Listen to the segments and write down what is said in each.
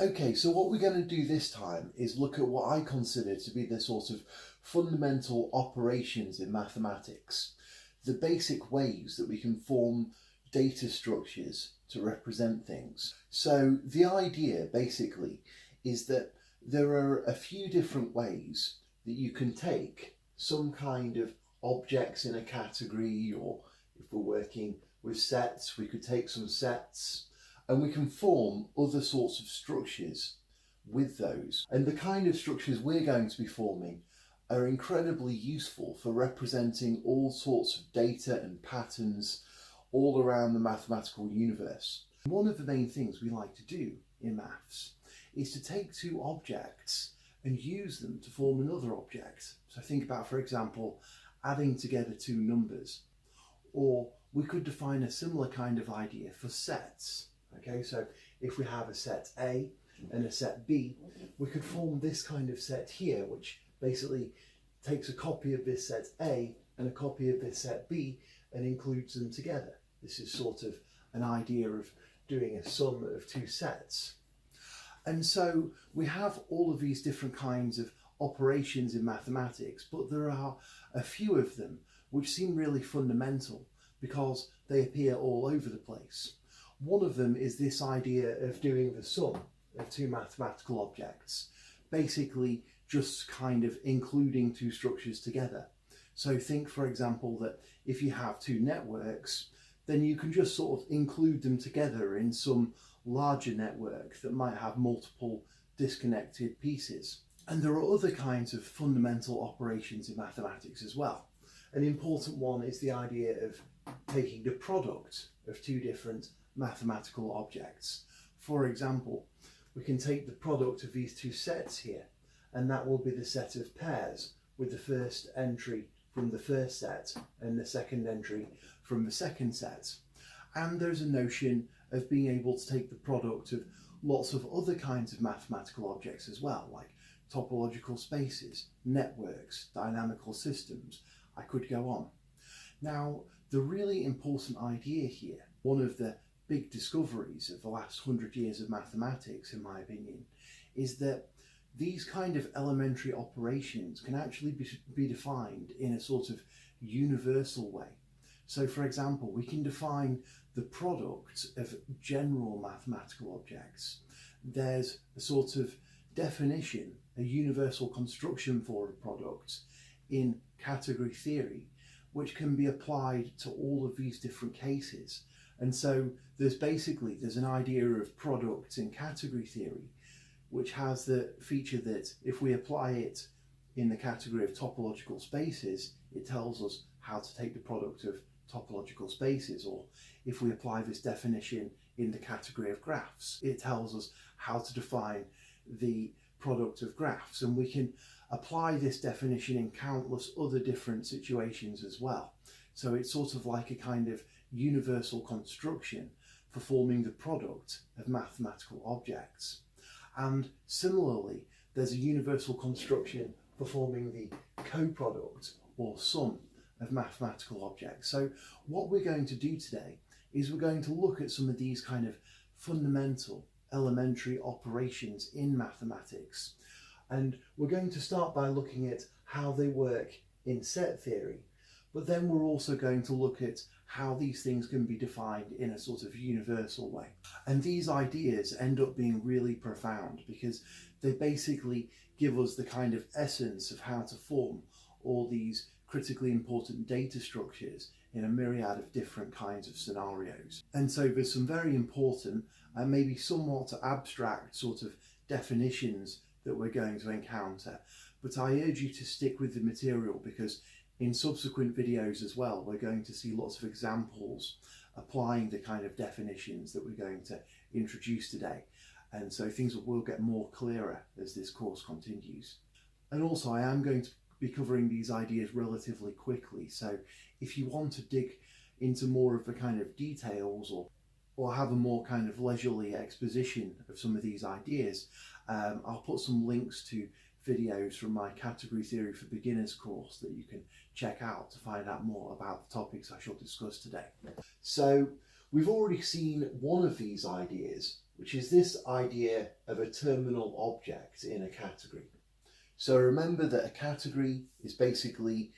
Okay, so what we're going to do this time is look at what I consider to be the sort of fundamental operations in mathematics, the basic ways that we can form data structures to represent things. So the idea basically is that there are a few different ways that you can take some kind of objects in a category, or if we're working with sets, we could take some sets, and we can form other sorts of structures with those. And the kind of structures we're going to be forming are incredibly useful for representing all sorts of data and patterns all around the mathematical universe. One of the main things we like to do in maths is to take two objects and use them to form another object. So think about, for example, adding together two numbers. Or we could define a similar kind of idea for sets. Okay, so if we have a set A and a set B, we could form this kind of set here, which basically takes a copy of this set A and a copy of this set B and includes them together. This is sort of an idea of doing a sum of two sets. And so we have all of these different kinds of operations in mathematics, but there are a few of them which seem really fundamental because they appear all over the place. One of them is this idea of doing the sum of two mathematical objects, basically just kind of including two structures together. So think, for example, that if you have two networks, then you can just sort of include them together in some larger network that might have multiple disconnected pieces. And there are other kinds of fundamental operations in mathematics as well. An important one is the idea of taking the product of two different mathematical objects. For example, we can take the product of these two sets here, and that will be the set of pairs with the first entry from the first set and the second entry from the second set. And there's a notion of being able to take the product of lots of other kinds of mathematical objects as well, like topological spaces, networks, dynamical systems. I could go on. Now, the really important idea here, one of the big discoveries of the last 100 years of mathematics, in my opinion, is that these kind of elementary operations can actually be defined in a sort of universal way. So, for example, we can define the product of general mathematical objects. There's a sort of definition, a universal construction for a product in category theory, which can be applied to all of these different cases. And so there's an idea of product in category theory, which has the feature that if we apply it in the category of topological spaces, it tells us how to take the product of topological spaces. Or if we apply this definition in the category of graphs, it tells us how to define the product of graphs. And we can apply this definition in countless other different situations as well. So it's sort of like a kind of universal construction for forming the product of mathematical objects. And similarly, there's a universal construction for forming the coproduct or sum of mathematical objects. So what we're going to do today is we're going to look at some of these kind of fundamental elementary operations in mathematics. And we're going to start by looking at how they work in set theory, but then we're also going to look at how these things can be defined in a sort of universal way. And these ideas end up being really profound because they basically give us the kind of essence of how to form all these critically important data structures in a myriad of different kinds of scenarios. And so there's some very important and maybe somewhat abstract sort of definitions that we're going to encounter. But I urge you to stick with the material because in subsequent videos as well, we're going to see lots of examples applying the kind of definitions that we're going to introduce today. And so things will get more clearer as this course continues. And also I am going to be covering these ideas relatively quickly. So if you want to dig into more of the kind of details or have a more kind of leisurely exposition of some of these ideas, I'll put some links to videos from my Category Theory for Beginners course that you can check out to find out more about the topics I shall discuss today. So we've already seen one of these ideas which is this idea of a terminal object in a category. So remember that a category is basically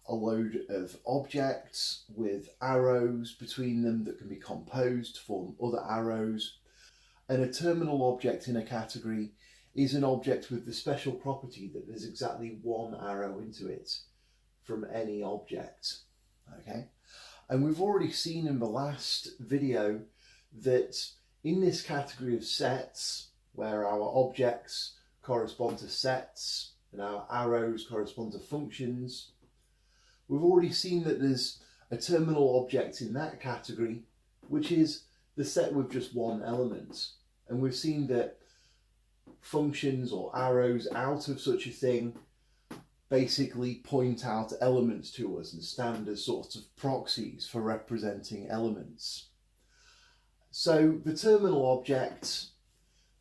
a load of objects with arrows between them that can be composed to form other arrows. And a terminal object in a category is an object with the special property that there's exactly one arrow into it from any object. Okay? And we've already seen in the last video that in this category of sets, where our objects correspond to sets and our arrows correspond to functions, we've already seen that there's a terminal object in that category, which is the set with just one element. And we've seen that functions or arrows out of such a thing basically point out elements to us and stand as sorts of proxies for representing elements. So the terminal object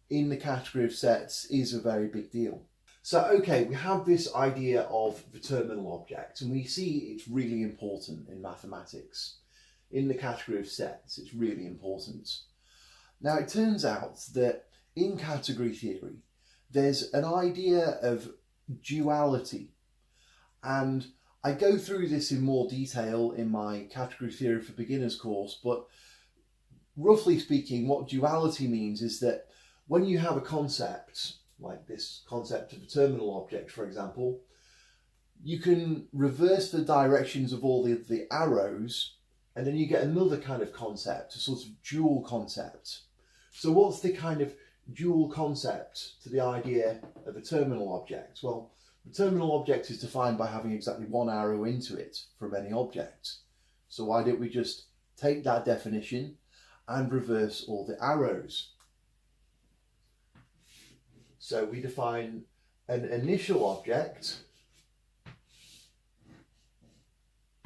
in the category of sets is a very big deal. So okay, we have this idea of the terminal object, and we see it's really important in mathematics. In the category of sets, it's really important. Now it turns out that in category theory, there's an idea of duality, and I go through this in more detail in my Category Theory for Beginners course, but roughly speaking, what duality means is that when you have a concept, like this concept of a terminal object, for example, you can reverse the directions of all the arrows, and then you get another kind of concept, a sort of dual concept. So what's the kind of dual concept to the idea of a terminal object? Well, the terminal object is defined by having exactly one arrow into it from any object. So why don't we just take that definition and reverse all the arrows? So we define an initial object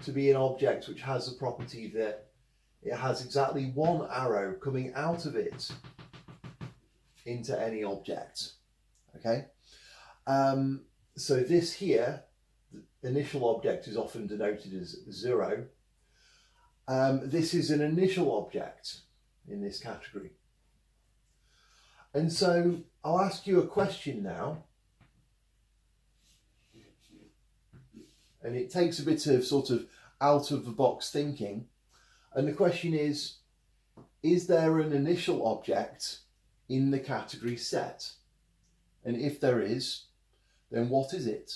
to be an object which has the property that it has exactly one arrow coming out of it into any object. Okay? So this here, the initial object is often denoted as 0. This is an initial object in this category. And so I'll ask you a question now. And it takes a bit of sort of out of the box thinking. And the question is there an initial object in the category set? And if there is, then what is it?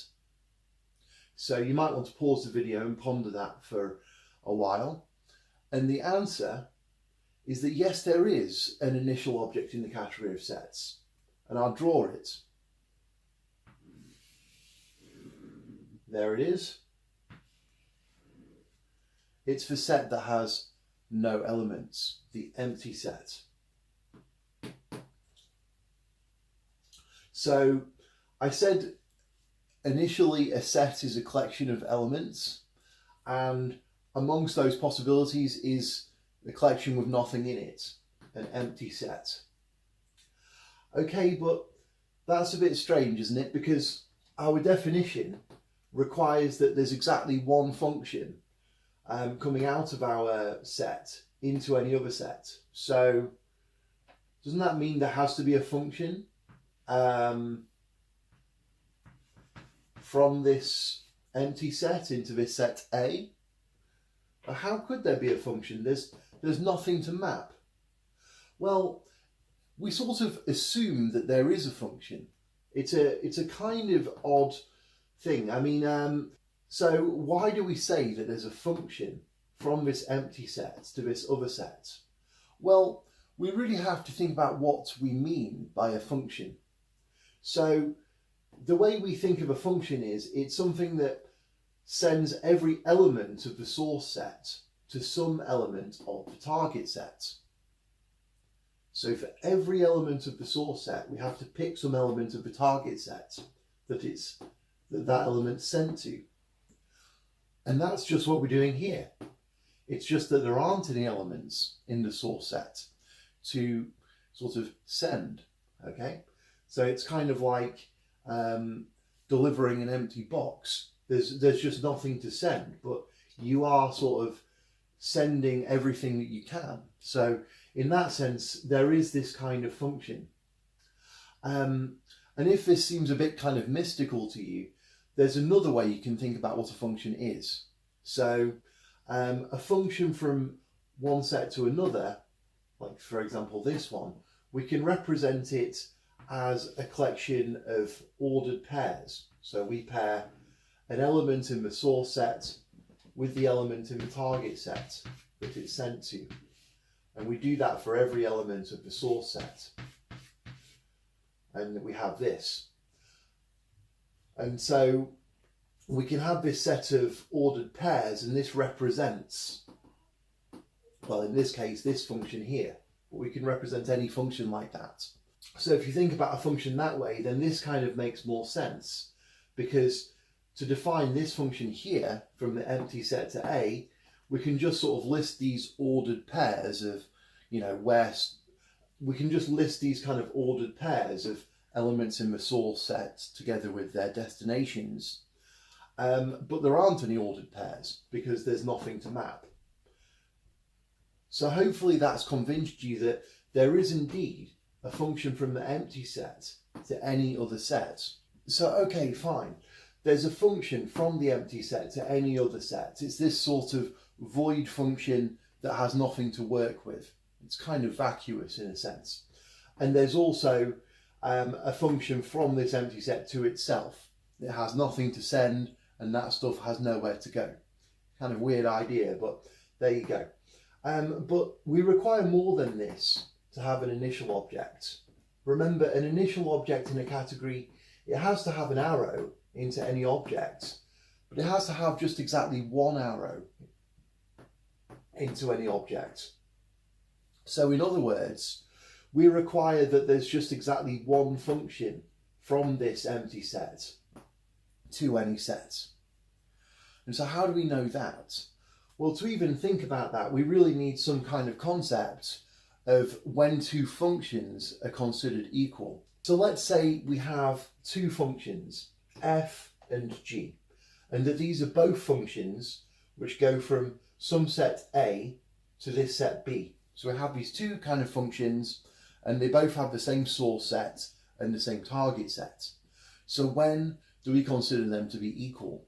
So you might want to pause the video and ponder that for a while. And the answer is that yes, there is an initial object in the category of sets. And I'll draw it. There it is. It's the set that has no elements, the empty set. So I said initially a set is a collection of elements, and amongst those possibilities is the collection with nothing in it, an empty set. Okay, but that's a bit strange, isn't it? Because our definition requires that there's exactly one function coming out of our set into any other set. So doesn't that mean there has to be a function from this empty set into this set A? But how could there be a function? There's nothing to map. Well, we sort of assume that there is a function. It's a kind of odd thing. I mean, so why do we say that there's a function from this empty set to this other set? Well, we really have to think about what we mean by a function. So the way we think of a function is it's something that sends every element of the source set to some element of the target set. So for every element of the source set, we have to pick some element of the target set that element's sent to. And that's just what we're doing here. It's just that there aren't any elements in the source set to sort of send, okay? So it's kind of like delivering an empty box. There's just nothing to send, but you are sort of sending everything that you can. So in that sense, there is this kind of function. And if this seems a bit kind of mystical to you, there's another way you can think about what a function is. So a function from one set to another, like for example this one, we can represent it as a collection of ordered pairs. So we pair an element in the source set with the element in the target set that it's sent to. And we do that for every element of the source set. And we have this. And so we can have this set of ordered pairs, and this represents, well, in this case, this function here. But we can represent any function like that. So if you think about a function that way, then this kind of makes more sense, because to define this function here from the empty set to A, we can just sort of list these ordered pairs of, you know, where we can just list these kind of ordered pairs of elements in the source set together with their destinations. But there aren't any ordered pairs because there's nothing to map. So hopefully that's convinced you that there is indeed a function from the empty set to any other set. So okay, fine. There's a function from the empty set to any other set. It's this sort of void function that has nothing to work with. It's kind of vacuous in a sense. And there's also a function from this empty set to itself. It has nothing to send, and that stuff has nowhere to go. Kind of weird idea, but there you go. But we require more than this to have an initial object. Remember, an initial object in a category, it has to have an arrow into any object, but it has to have just exactly one arrow into any object. So in other words, we require that there's just exactly one function from this empty set to any set. And so how do we know that? Well, to even think about that, we really need some kind of concept of when two functions are considered equal. So let's say we have two functions, f and g, and that these are both functions which go from some set A to this set B. So we have these two kind of functions, and they both have the same source set and the same target set. So when do we consider them to be equal?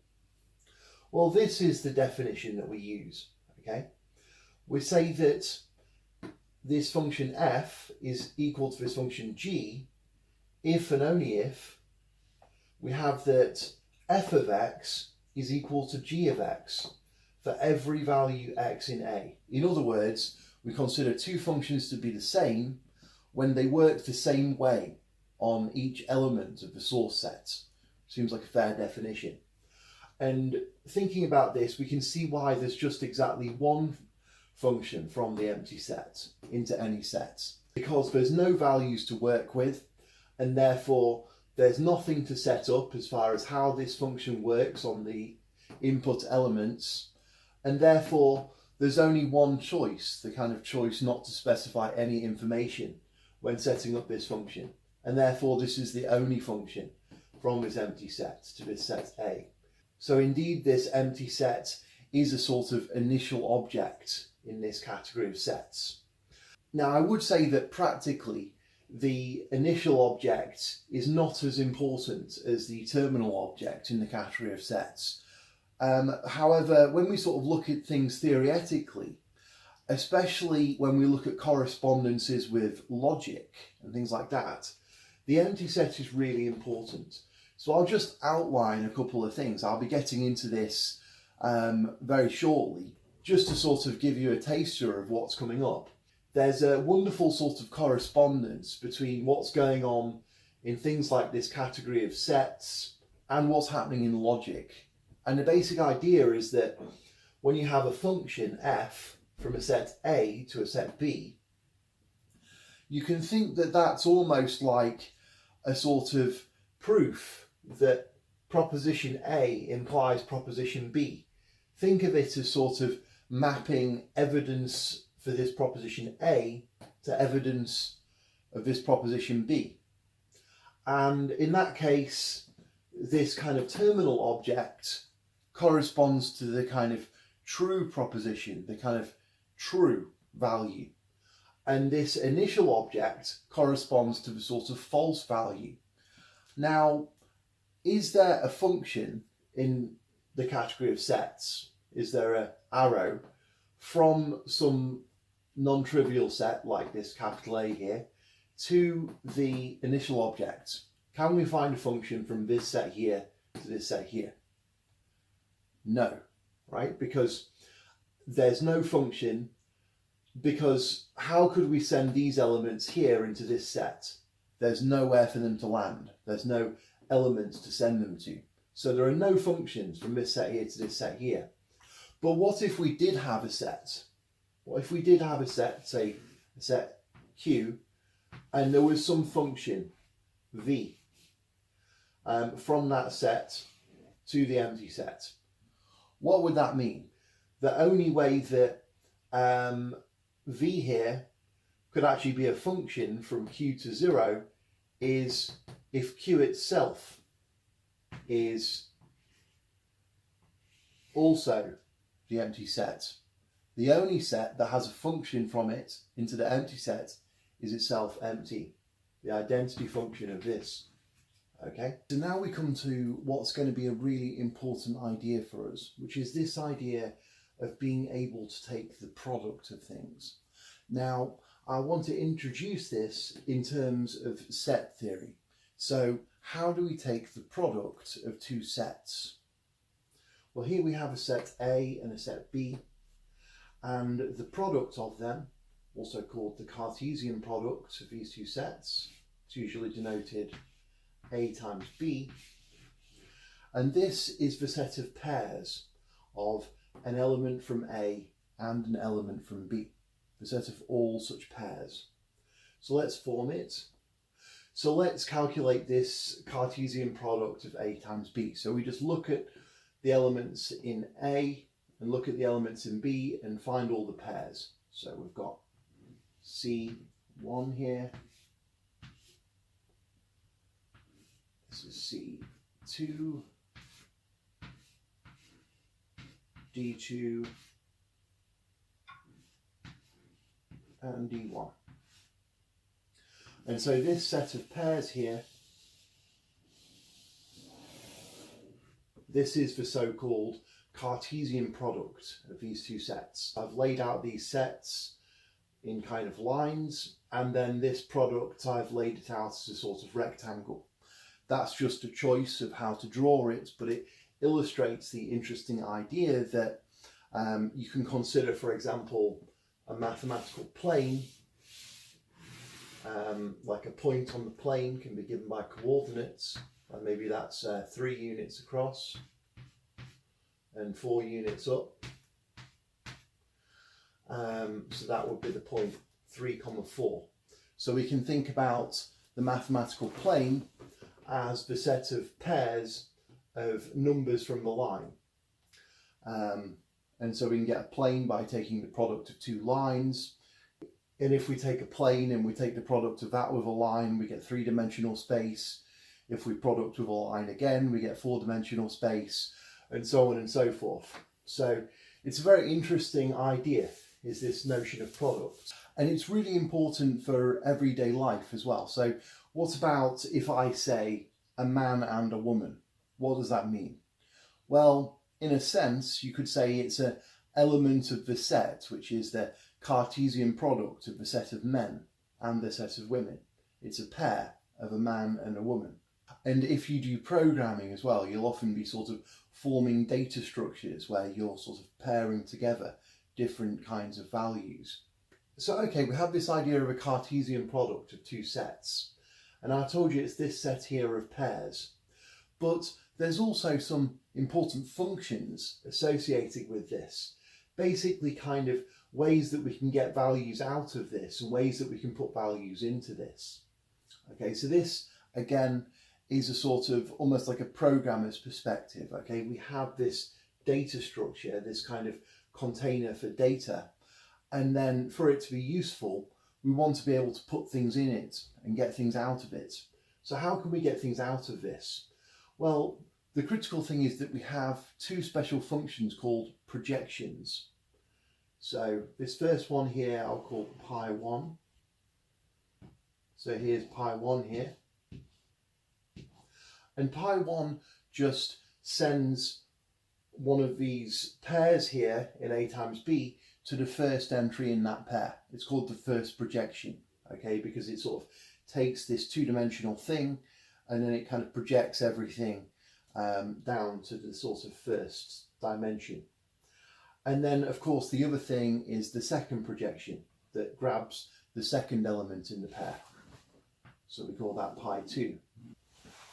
Well, this is the definition that we use, okay? We say that this function f is equal to this function g if and only if we have that f of x is equal to g of x for every value x in A. In other words, we consider two functions to be the same when they work the same way on each element of the source set. Seems like a fair definition. And thinking about this, we can see why there's just exactly one function from the empty set into any set, because there's no values to work with, and therefore there's nothing to set up as far as how this function works on the input elements, and therefore there's only one choice, the kind of choice not to specify any information when setting up this function, and therefore this is the only function from this empty set to this set A. So indeed this empty set is a sort of initial object in this category of sets. Now I would say that practically the initial object is not as important as the terminal object in the category of sets. However, when we sort of look at things theoretically, especially when we look at correspondences with logic and things like that, the empty set is really important. So I'll just outline a couple of things. I'll be getting into this very shortly, just to sort of give you a taster of what's coming up. There's a wonderful sort of correspondence between what's going on in things like this category of sets and what's happening in logic. And the basic idea is that when you have a function f from a set A to a set B, you can think that that's almost like a sort of proof that proposition A implies proposition B. Think of it as sort of mapping evidence for this proposition A to evidence of this proposition B. And in that case, this kind of terminal object corresponds to the kind of true proposition, the kind of true value. and this initial object corresponds to the sort of false value. Now, is there a function in the category of sets? Is there an arrow from some non-trivial set like this capital A here to the initial object? Can we find a function from this set here to this set here? No, right? Because there's no function, because how could we send these elements here into this set? There's nowhere for them to land. There's no elements to send them to. So there are no functions from this set here to this set here. But what if we did have a set? What if we did have a set, say a set Q, and there was some function V from that set to the empty set? What would that mean? The only way that V here could actually be a function from Q to 0 is if Q itself is also the empty set. The only set that has a function from it into the empty set is itself empty, the identity function of this. Okay, so now we come to what's going to be a really important idea for us, which is this idea of being able to take the product of things. Now, I want to introduce this in terms of set theory. So, how do we take the product of two sets? Well, here we have a set A and a set B, and the product of them, also called the Cartesian product of these two sets, it's usually denoted A times B, and this is the set of pairs of an element from A and an element from B, the set of all such pairs. So let's form it. So let's calculate this Cartesian product of A times B. So we just look at the elements in A and look at the elements in B and find all the pairs. So we've got C1 here. This is C2, D2, and D1. And so this set of pairs here, this is the so-called Cartesian product of these two sets. I've laid out these sets in kind of lines, and then this product I've laid it out as a sort of rectangle. That's just a choice of how to draw it, but it illustrates the interesting idea that you can consider, for example, a mathematical plane. Like a point on the plane can be given by coordinates, and maybe that's 3 units across and 4 units up. So that would be the point 3, 4. So we can think about the mathematical plane as the set of pairs of numbers from the line. And so we can get a plane by taking the product of two lines. And if we take a plane and we take the product of that with a line, we get 3-dimensional space. If we product with a line again, we get 4-dimensional space, and so on and so forth. So it's a very interesting idea, is this notion of product. And it's really important for everyday life as well. So what about if I say a man and a woman? What does that mean? Well, in a sense, you could say it's an element of the set, which is the Cartesian product of the set of men and the set of women. It's a pair of a man and a woman. And if you do programming as well, you'll often be sort of forming data structures where you're sort of pairing together different kinds of values. So, okay, we have this idea of a Cartesian product of two sets. And I told you it's this set here of pairs. But there's also some important functions associated with this. Basically kind of ways that we can get values out of this and ways that we can put values into this. Okay, so this again is a sort of almost like a programmer's perspective. Okay, we have this data structure, this kind of container for data, and then for it to be useful, we want to be able to put things in it and get things out of it. So how can we get things out of this? Well, the critical thing is that we have two special functions called projections. So this first one here I'll call pi1. So here's pi1 here. And pi1 just sends one of these pairs here in A times B to the first entry in that pair. It's called the first projection, okay, because it sort of takes this two-dimensional thing and then it kind of projects everything down to the sort of first dimension. And then, of course, the other thing is the second projection that grabs the second element in the pair. So we call that pi2.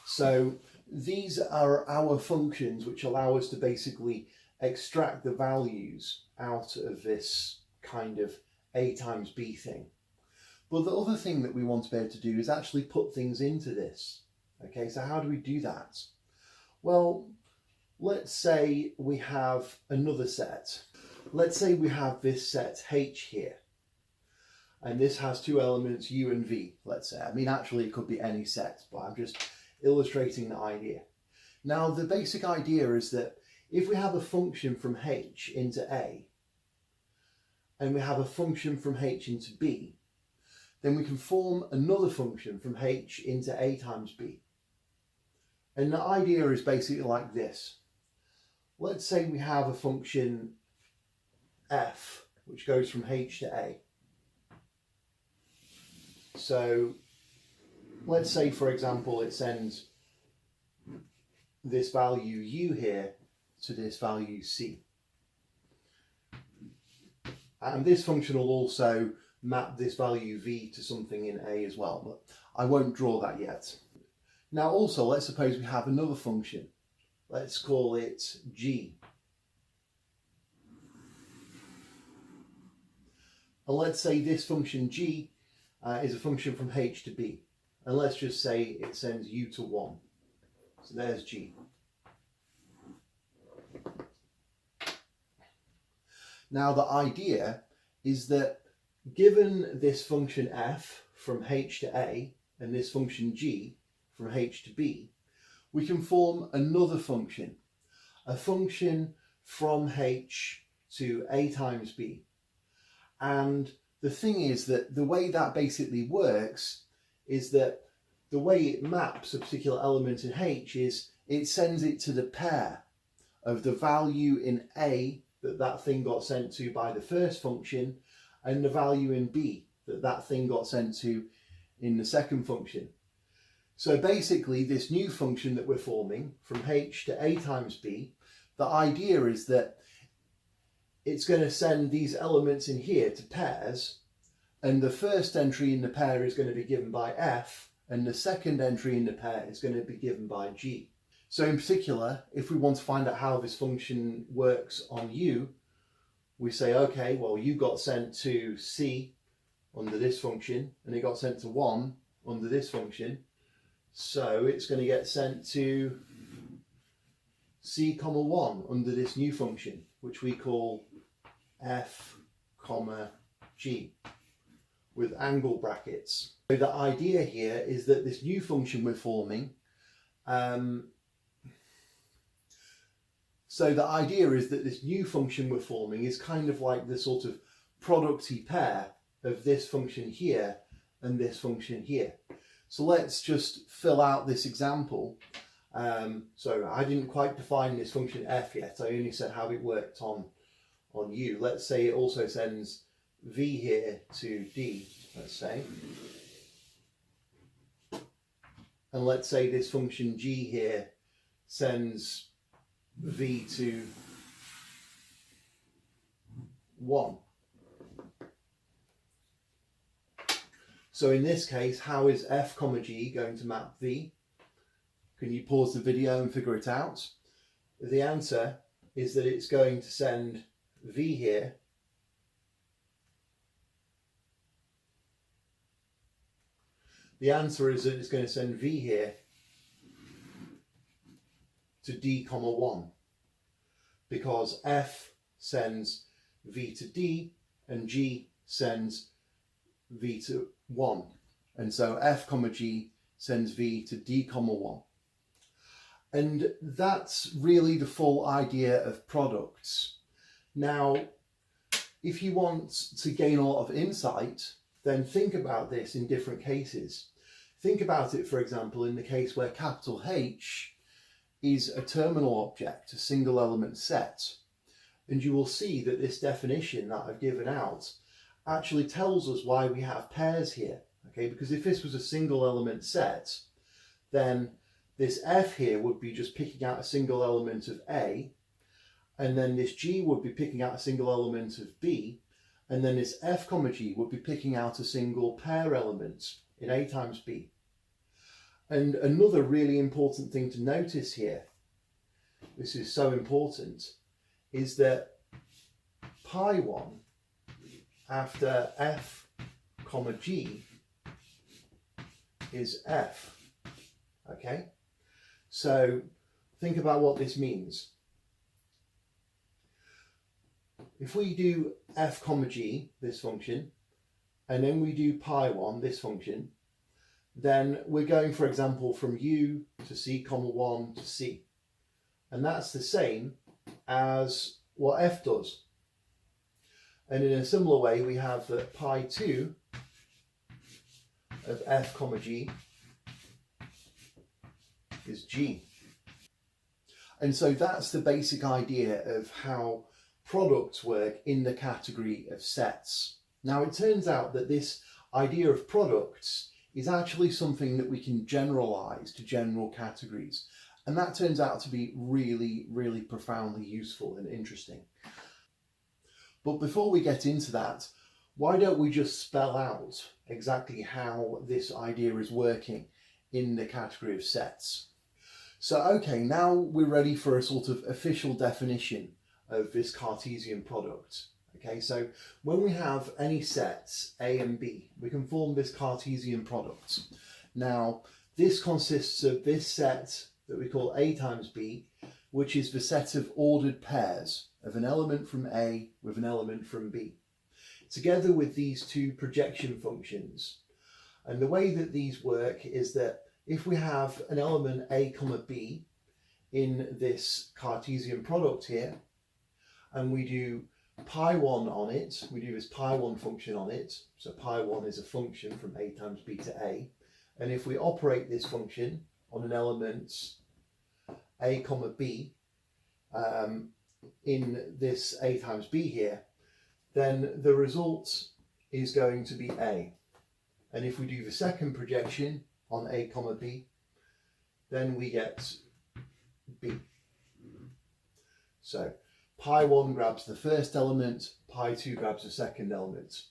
So these are our functions which allow us to basically extract the values out of this kind of A times B thing. But the other thing that we want to be able to do is actually put things into this. Okay, so how do we do that? Well, let's say we have another set. Let's say we have this set H here. And this has two elements, U and V, let's say. I mean, actually, it could be any set, but I'm just illustrating the idea. Now, the basic idea is that if we have a function from H into A, and we have a function from H into B, then we can form another function from H into A times B. And the idea is basically like this. Let's say we have a function f, which goes from H to A. So let's say, for example, it sends this value u here to this value c. And this function will also map this value v to something in A as well, but I won't draw that yet. Now also, let's suppose we have another function. Let's call it g. And let's say this function g is a function from H to B. And let's just say it sends u to 1. So there's g. Now the idea is that given this function f from H to A and this function g from H to B, we can form another function, a function from H to A times B. And the thing is that the way that basically works is that the way it maps a particular element in H is it sends it to the pair of the value in A that thing got sent to by the first function and the value in B that thing got sent to in the second function. So basically this new function that we're forming from H to A times B, the idea is that it's going to send these elements in here to pairs, and the first entry in the pair is going to be given by f, and the second entry in the pair is going to be given by g. So in particular, if we want to find out how this function works on u, we say, okay, well, u got sent to c under this function, and it got sent to 1 under this function, so it's going to get sent to c, 1 under this new function, which we call f, g, with angle brackets. So the idea here is that this new function we're forming, is kind of like the sort of producty pair of this function here and this function here. So let's just fill out this example. So I didn't quite define this function f yet, I only said how it worked on u. Let's say it also sends v here to d, let's say. And let's say this function g here sends v to 1. So in this case, how is f, g going to map v? Can you pause the video and figure it out? The answer is that it's going to send v here the answer is that it's going to send v here to d, 1, because f sends v to d and g sends v to 1, and so f, g sends v to d, 1. And that's really the full idea of products. Now, If you want to gain a lot of insight, then think about this in different cases. Think about it, for example, in the case where capital H is a terminal object, a single element set. And you will see that this definition that I've given out actually tells us why we have pairs here. Okay, because if this was a single element set, then this F here would be just picking out a single element of A, and then this G would be picking out a single element of B, and then this F comma G would be picking out a single pair element in A times B. And another really important thing to notice here, this is so important, is that pi 1 after F comma G is F. Okay, so think about what this means. If we do F comma G, this function, and then we do pi 1, this function, then we're going, for example, from U to C comma 1 to C. And that's the same as what F does. And in a similar way, we have that pi 2 of F comma G is G. And so that's the basic idea of how products work in the category of sets. Now, it turns out that this idea of products is actually something that we can generalize to general categories. And that turns out to be really, really profoundly useful and interesting. But before we get into that, why don't we just spell out exactly how this idea is working in the category of sets? So, okay, now we're ready for a sort of official definition of this Cartesian product. Okay, so when we have any sets A and B, we can form this Cartesian product. Now, this consists of this set that we call A times B, which is the set of ordered pairs of an element from A with an element from B, together with these two projection functions. And the way that these work is that if we have an element A comma B in this Cartesian product here, and we do pi 1 on it, we do this pi 1 function on it, so pi 1 is a function from A times B to A, and if we operate this function on an element A comma B in this A times B here, then the result is going to be A. And if we do the second projection on A comma B, then we get B. So pi 1 grabs the first element, pi 2 grabs the second element.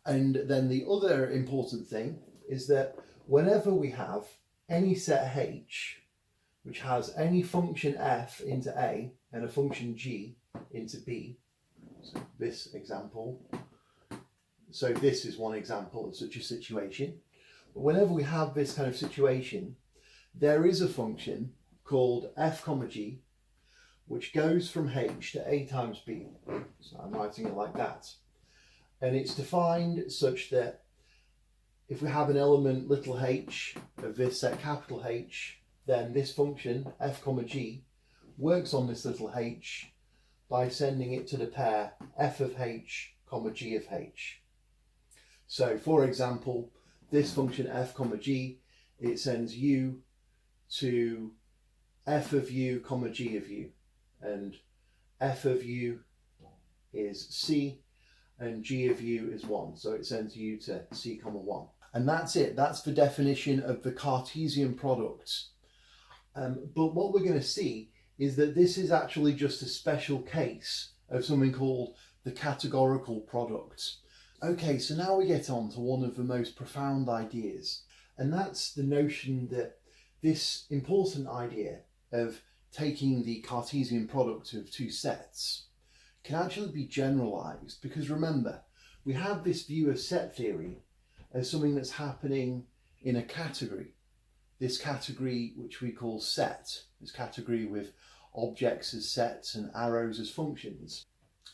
And then the other important thing is that whenever we have any set H which has any function f into A and a function g into B, so this example, so this is one example of such a situation. But whenever we have this kind of situation, there is a function called f comma g which goes from H to A times B. So I'm writing it like that. And it's defined such that if we have an element little h of this set capital H, then this function f comma g works on this little h by sending it to the pair f of h comma g of h. So for example, this function f comma g, it sends u to f of u comma g of u, and f of u is c and g of u is 1, so it sends u to c comma 1. And that's it, that's the definition of the Cartesian product. But what we're going to see is that this is actually just a special case of something called the Categorical Product. Okay, so now we get on to one of the most profound ideas, and that's the notion that this important idea of taking the Cartesian product of two sets can actually be generalized, because remember, we have this view of set theory as something that's happening in a category. This category which we call set, this category with objects as sets and arrows as functions.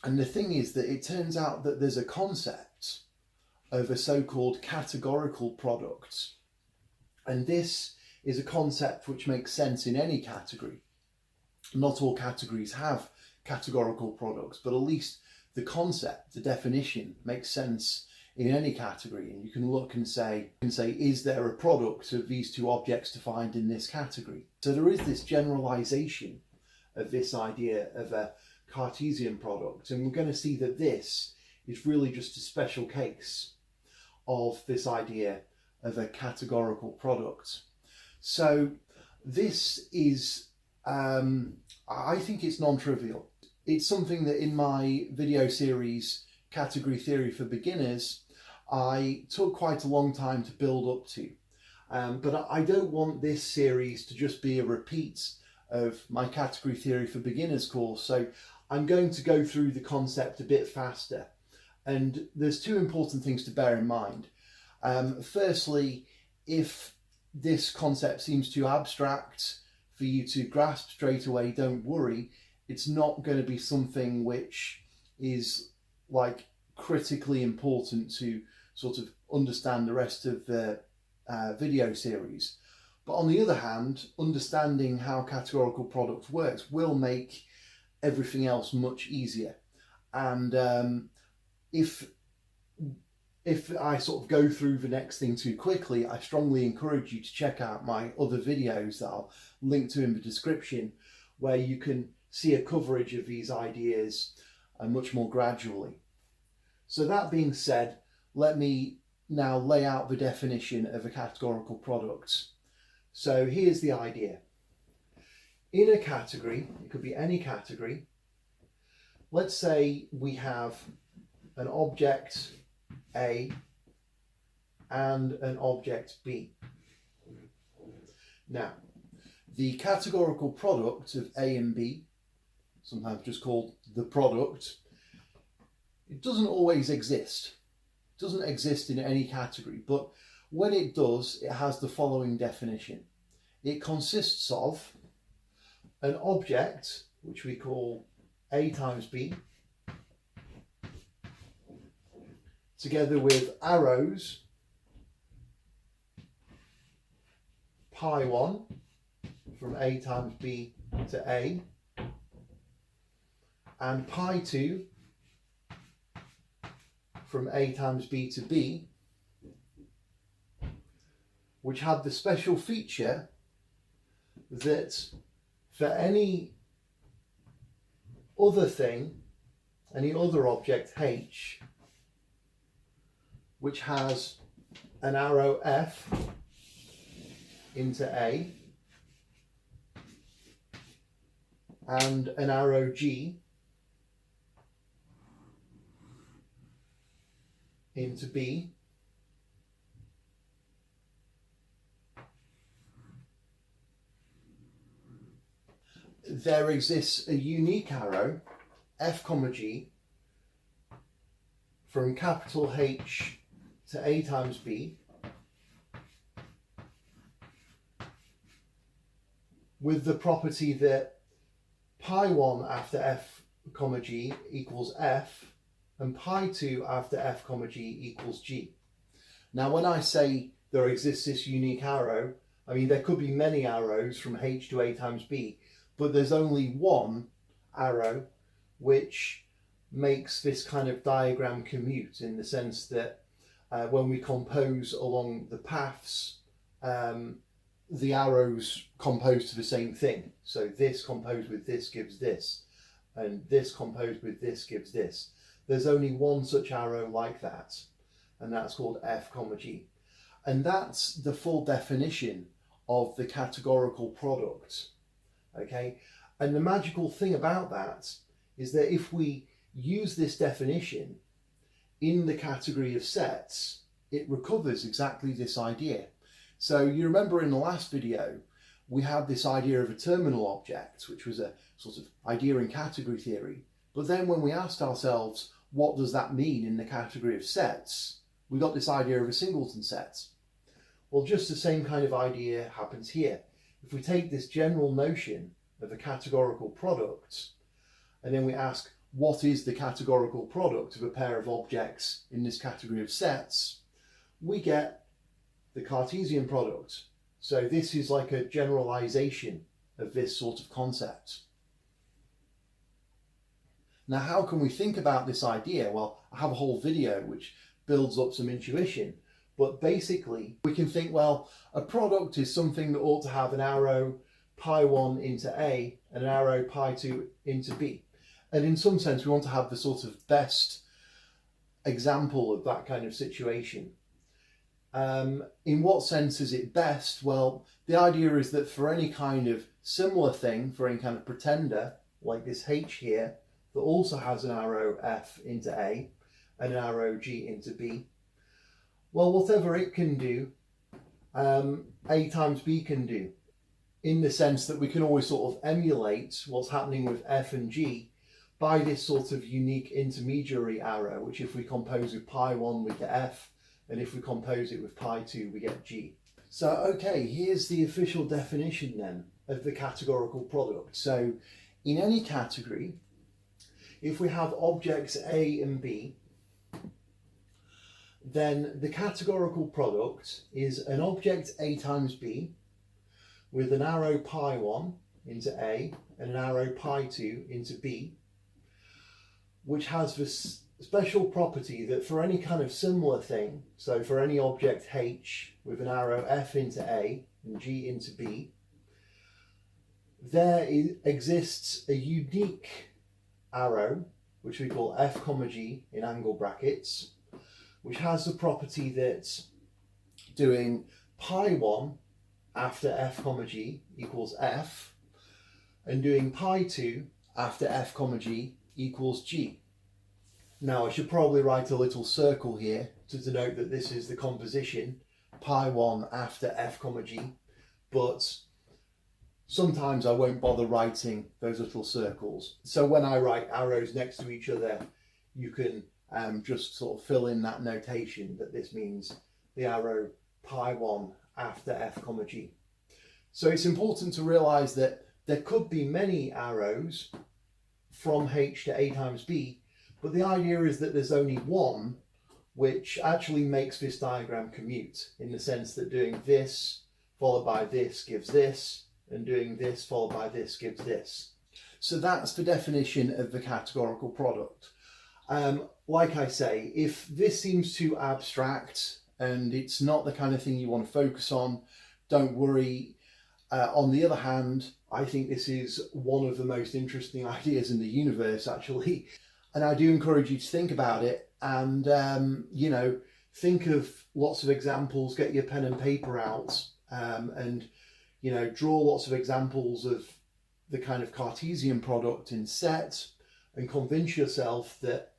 And the thing is that it turns out that there's a concept of a so-called categorical product. And this is a concept which makes sense in any category. Not all categories have categorical products, but at least the concept, the definition makes sense in any category, and you can look and say, is there a product of these two objects defined in this category? So there is this generalization of this idea of a Cartesian product, and we're going to see that this is really just a special case of this idea of a categorical product. So this is, I think it's non-trivial. It's something that in my video series, Category Theory for Beginners, I took quite a long time to build up to. But I don't want this series to just be a repeat of my Category Theory for Beginners course, so I'm going to go through the concept a bit faster. And there's two important things to bear in mind. Firstly, if this concept seems too abstract for you to grasp straight away, don't worry. It's not going to be something which is like critically important to sort of understand the rest of the video series. But on the other hand, understanding how categorical product works will make everything else much easier. And if I sort of go through the next thing too quickly, I strongly encourage you to check out my other videos that I'll link to in the description, where you can see a coverage of these ideas much more gradually. So that being said, let me now lay out the definition of a categorical product. So here's the idea. In a category, it could be any category, let's say we have an object A and an object B. Now, the categorical product of A and B, sometimes just called the product, it doesn't always exist. It doesn't exist in any category, but when it does, it has the following definition. It consists of an object, which we call A times B, together with arrows pi1 from A times B to A, and pi2 from A times B to B, which have the special feature that for any other thing, any other object H, which has an arrow F into A and an arrow G into B, there exists a unique arrow F comma G from capital H to A times B with the property that pi1 after F comma G equals F and pi2 after F comma G equals G. Now when I say there exists this unique arrow, I mean there could be many arrows from H to A times B, but there's only one arrow which makes this kind of diagram commute, in the sense that when we compose along the paths, the arrows compose to the same thing. So this composed with this gives this, and this composed with this gives this. There's only one such arrow like that, and that's called F comma G. And that's the full definition of the categorical product. Okay, and the magical thing about that is that if we use this definition in the category of sets, it recovers exactly this idea. So you remember in the last video, we had this idea of a terminal object, which was a sort of idea in category theory. But then when we asked ourselves, what does that mean in the category of sets? We got this idea of a singleton set. Well, just the same kind of idea happens here. If we take this general notion of a categorical product, and then we ask, what is the categorical product of a pair of objects in this category of sets, we get the Cartesian product. So this is like a generalization of this sort of concept. Now, how can we think about this idea? Well, I have a whole video which builds up some intuition, but basically we can think, well, a product is something that ought to have an arrow pi1 into A and an arrow pi2 into B. And in some sense, we want to have the sort of best example of that kind of situation. In what sense is it best? Well, the idea is that for any kind of similar thing, for any kind of pretender, like this H here, that also has an arrow F into A and an arrow G into B, well, whatever it can do, A times B can do, in the sense that we can always sort of emulate what's happening with F and G by this sort of unique intermediary arrow, which if we compose with pi1 we get F, and if we compose it with pi2 we get G. So okay, here's the official definition then of the categorical product. So in any category, if we have objects A and B, then the categorical product is an object A times B with an arrow pi1 into A and an arrow pi2 into B, which has this special property that for any kind of similar thing, so for any object H with an arrow F into A and G into B, there exists a unique arrow, which we call F comma G in angle brackets, which has the property that doing pi1 after F comma G equals F, and doing pi2 after F comma G equals G. Now I should probably write a little circle here to denote that this is the composition, pi1 after F comma G, but sometimes I won't bother writing those little circles. So when I write arrows next to each other, you can just sort of fill in that notation that this means the arrow pi1 after F comma G. So it's important to realise that there could be many arrows from H to A times B, but the idea is that there's only one which actually makes this diagram commute, in the sense that doing this followed by this gives this, and doing this followed by this gives this. So that's the definition of the categorical product. Like I say, if this seems too abstract and it's not the kind of thing you want to focus on, don't worry. On the other hand, I think this is one of the most interesting ideas in the universe, actually. And I do encourage you to think about it and, you know, think of lots of examples, get your pen and paper out, and, you know, draw lots of examples of the kind of Cartesian product in set, and convince yourself that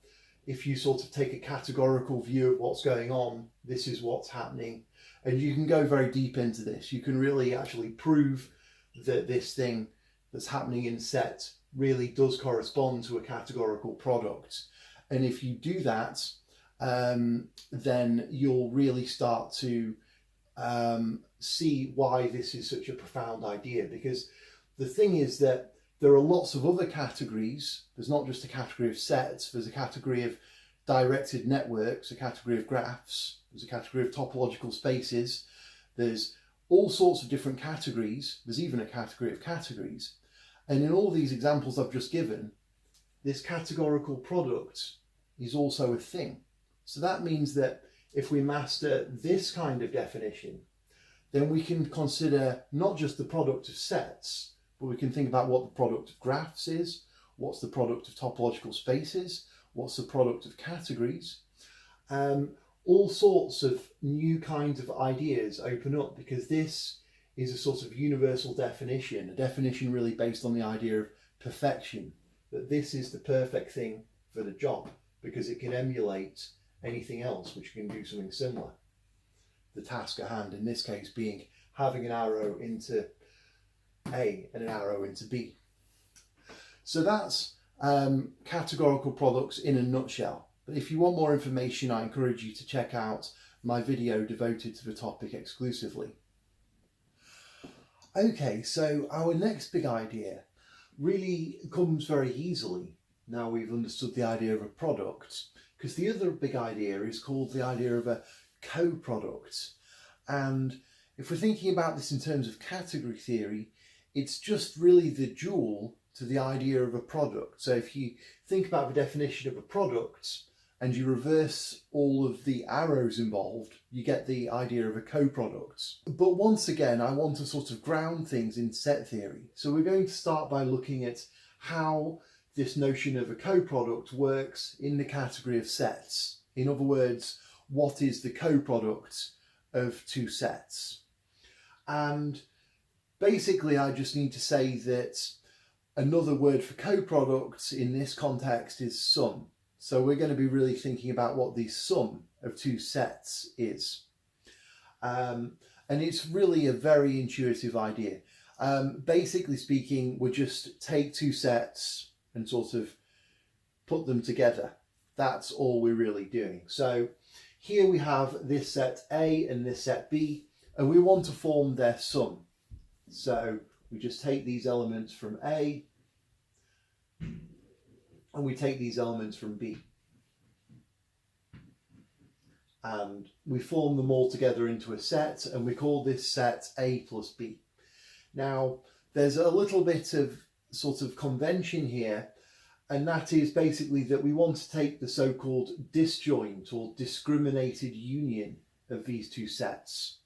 if you sort of take a categorical view of what's going on, this is what's happening. And you can go very deep into this. You can really actually prove that this thing that's happening in set really does correspond to a categorical product. And if you do that, then you'll really start to see why this is such a profound idea. Because the thing is that there are lots of other categories. There's not just a category of sets, there's a category of directed networks, a category of graphs, there's a category of topological spaces, there's all sorts of different categories, there's even a category of categories. And in all these examples I've just given, this categorical product is also a thing. So that means that if we master this kind of definition, then we can consider not just the product of sets, but we can think about what the product of graphs is, what's the product of topological spaces, what's the product of categories. All sorts of new kinds of ideas open up, because this is a sort of universal definition, a definition really based on the idea of perfection, that this is the perfect thing for the job, because it can emulate anything else which can do something similar. The task at hand in this case being having an arrow into A and an arrow into B. So that's categorical products in a nutshell. But if you want more information, I encourage you to check out my video devoted to the topic exclusively. Okay, so our next big idea really comes very easily now we've understood the idea of a product, because the other big idea is called the idea of a coproduct. And if we're thinking about this in terms of category theory, it's just really the dual to the idea of a product. So if you think about the definition of a product and you reverse all of the arrows involved, you get the idea of a coproduct. But once again, I want to sort of ground things in set theory. So we're going to start by looking at how this notion of a coproduct works in the category of sets. In other words, what is the coproduct of two sets? And basically, I just need to say that another word for coproducts in this context is sum. So we're going to be really thinking about what the sum of two sets is. And it's really a very intuitive idea. Basically speaking, we just take two sets and sort of put them together. That's all we're really doing. So here we have this set A and this set B, and we want to form their sum. So we just take these elements from A and we take these elements from B. And we form them all together into a set, and we call this set A plus B. Now, there's a little bit of sort of convention here, and that is basically that we want to take the so-called disjoint or discriminated union of these two sets.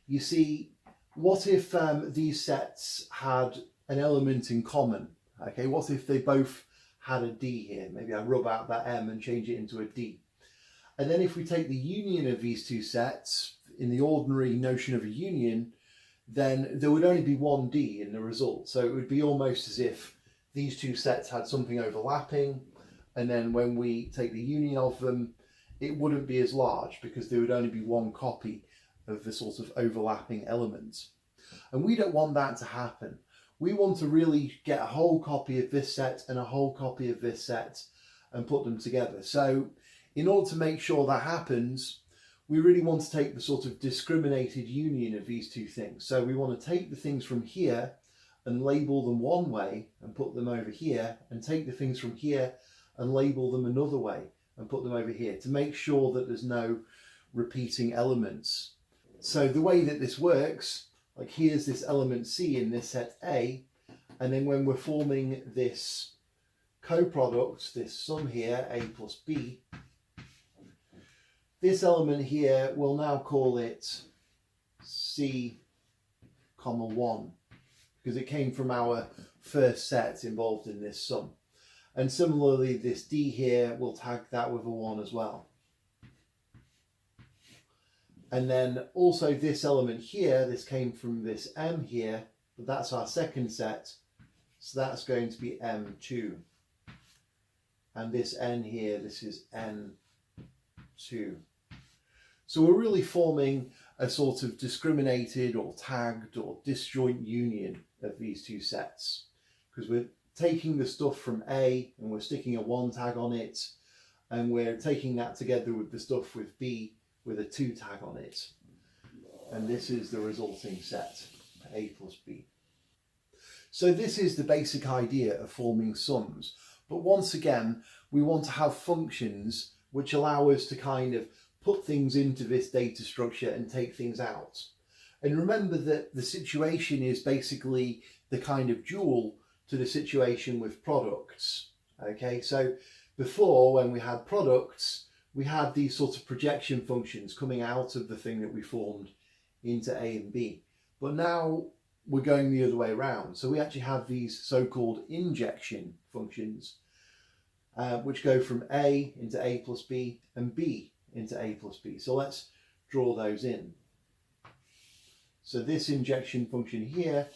You see, what if these sets had an element in common? Okay, what if they both had a D here? Maybe I rub out that M and change it into a D. And then if we take the union of these two sets, in the ordinary notion of a union, then there would only be one D in the result. So it would be almost as if these two sets had something overlapping, and then when we take the union of them, it wouldn't be as large because there would only be one copy of the sort of overlapping elements. And we don't want that to happen. We want to really get a whole copy of this set and a whole copy of this set and put them together. So in order to make sure that happens, we really want to take the sort of discriminated union of these two things. So we want to take the things from here and label them one way and put them over here, and take the things from here and label them another way and put them over here to make sure that there's no repeating elements. So the way that this works, like here's this element C in this set A, and then when we're forming this coproduct, this sum here, A plus B, this element here, we'll now call it C, 1, because it came from our first set involved in this sum. And similarly, this D here, we'll tag that with a 1 as well. And then also this element here, this came from this M here, but that's our second set, so that's going to be M2. And this N here, this is N2. So we're really forming a sort of discriminated or tagged or disjoint union of these two sets, because we're taking the stuff from A and we're sticking a 1 tag on it, and we're taking that together with the stuff with B with a 2 tag on it. And this is the resulting set, A plus B. So this is the basic idea of forming sums. But once again, we want to have functions which allow us to kind of put things into this data structure and take things out. And remember that the situation is basically the kind of dual to the situation with products. Okay, so before, when we had products, we had these sort of projection functions coming out of the thing that we formed into A and B. But now we're going the other way around. So we actually have these so-called injection functions, which go from A into A plus B and B into A plus B. So let's draw those in. So this injection function here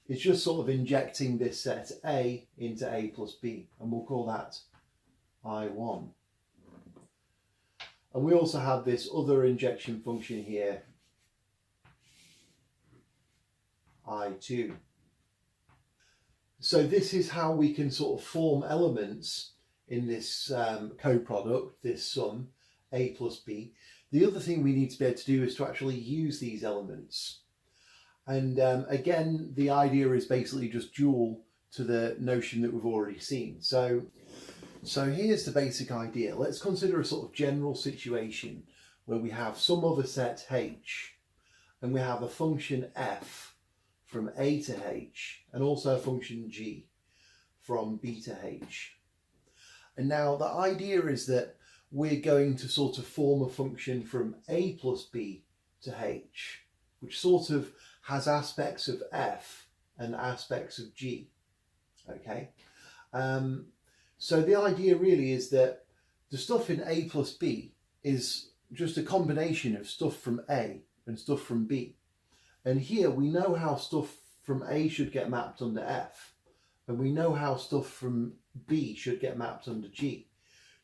is just sort of injecting this set A into A plus B, and we'll call that I1. And we also have this other injection function here, I2. So this is how we can sort of form elements in this coproduct, this sum, A plus B. The other thing we need to be able to do is to actually use these elements. And again, the idea is basically just dual to the notion that we've already seen. So here's the basic idea. Let's consider a sort of general situation where we have some other set H, and we have a function f from a to h, and also a function g from b to h. And now the idea is that we're going to sort of form a function from a plus b to h, which sort of has aspects of f and aspects of g. Okay, so the idea really is that the stuff in a plus b is just a combination of stuff from a and stuff from b. And here we know how stuff from a should get mapped under f, and we know how stuff from b should get mapped under g.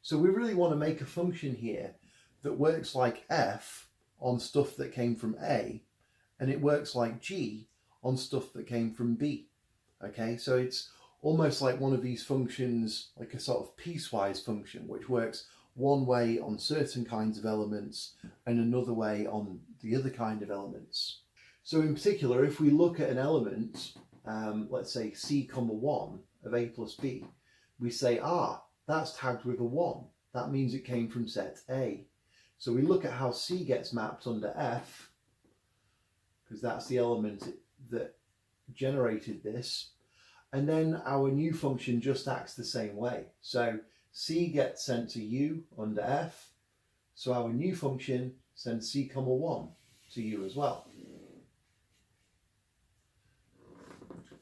So we really want to make a function here that works like f on stuff that came from a, and it works like g on stuff that came from b. Okay, so it's almost like one of these functions, like a sort of piecewise function, which works one way on certain kinds of elements and another way on the other kind of elements. So in particular, if we look at an element, let's say c, 1 of a plus b, we say, that's tagged with a 1. That means it came from set A. So we look at how c gets mapped under f, because that's the element that generated this. And then our new function just acts the same way. So c gets sent to u under f, so our new function sends c, 1 to u as well.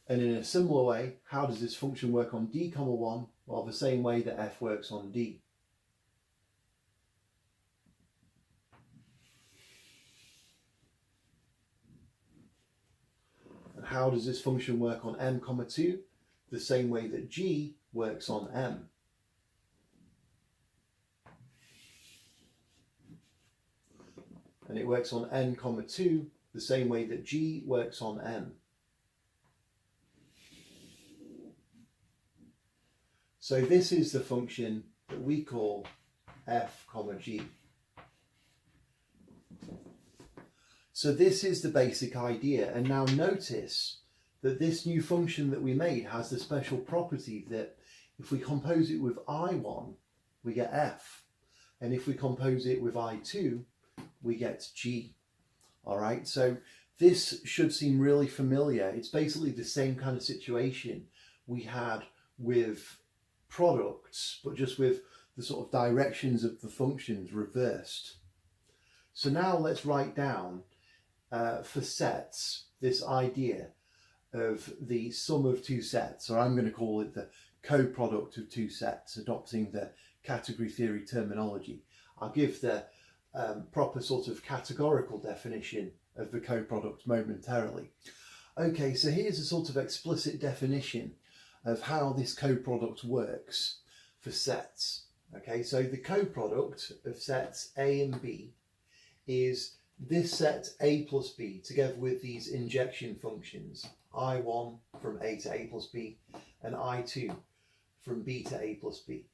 And in a similar way, how does this function work on d, 1? Well, the same way that f works on d. And how does this function work on m, 2? The same way that g works on m. And it works on n, 2 the same way that g works on m. So this is the function that we call f, g. So this is the basic idea, and now notice that this new function that we made has the special property that if we compose it with I1, we get f, and if we compose it with I2, we get g. All right, so this should seem really familiar. It's basically the same kind of situation we had with products, but just with the sort of directions of the functions reversed. So now let's write down for sets this idea of the sum of two sets, or I'm going to call it the coproduct of two sets, adopting the category theory terminology. I'll give the proper sort of categorical definition of the coproduct momentarily. Okay, so here's a sort of explicit definition of how this coproduct works for sets. Okay, so the coproduct of sets A and B is this set A plus B together with these injection functions I1 from A to A plus B and I2 from B to A plus B.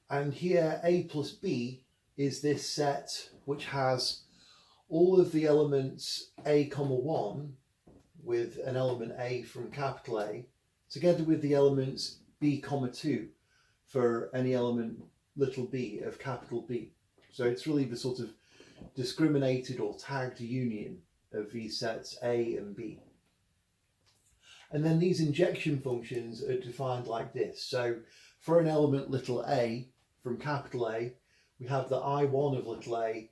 And here A plus B is this set which has all of the elements A, 1 with an element A from capital A together with the elements B, 2 for any element little b of capital B. So it's really the sort of discriminated or tagged union of these sets A and B. And then these injection functions are defined like this. So for an element little a from capital A, we have the I1 of little a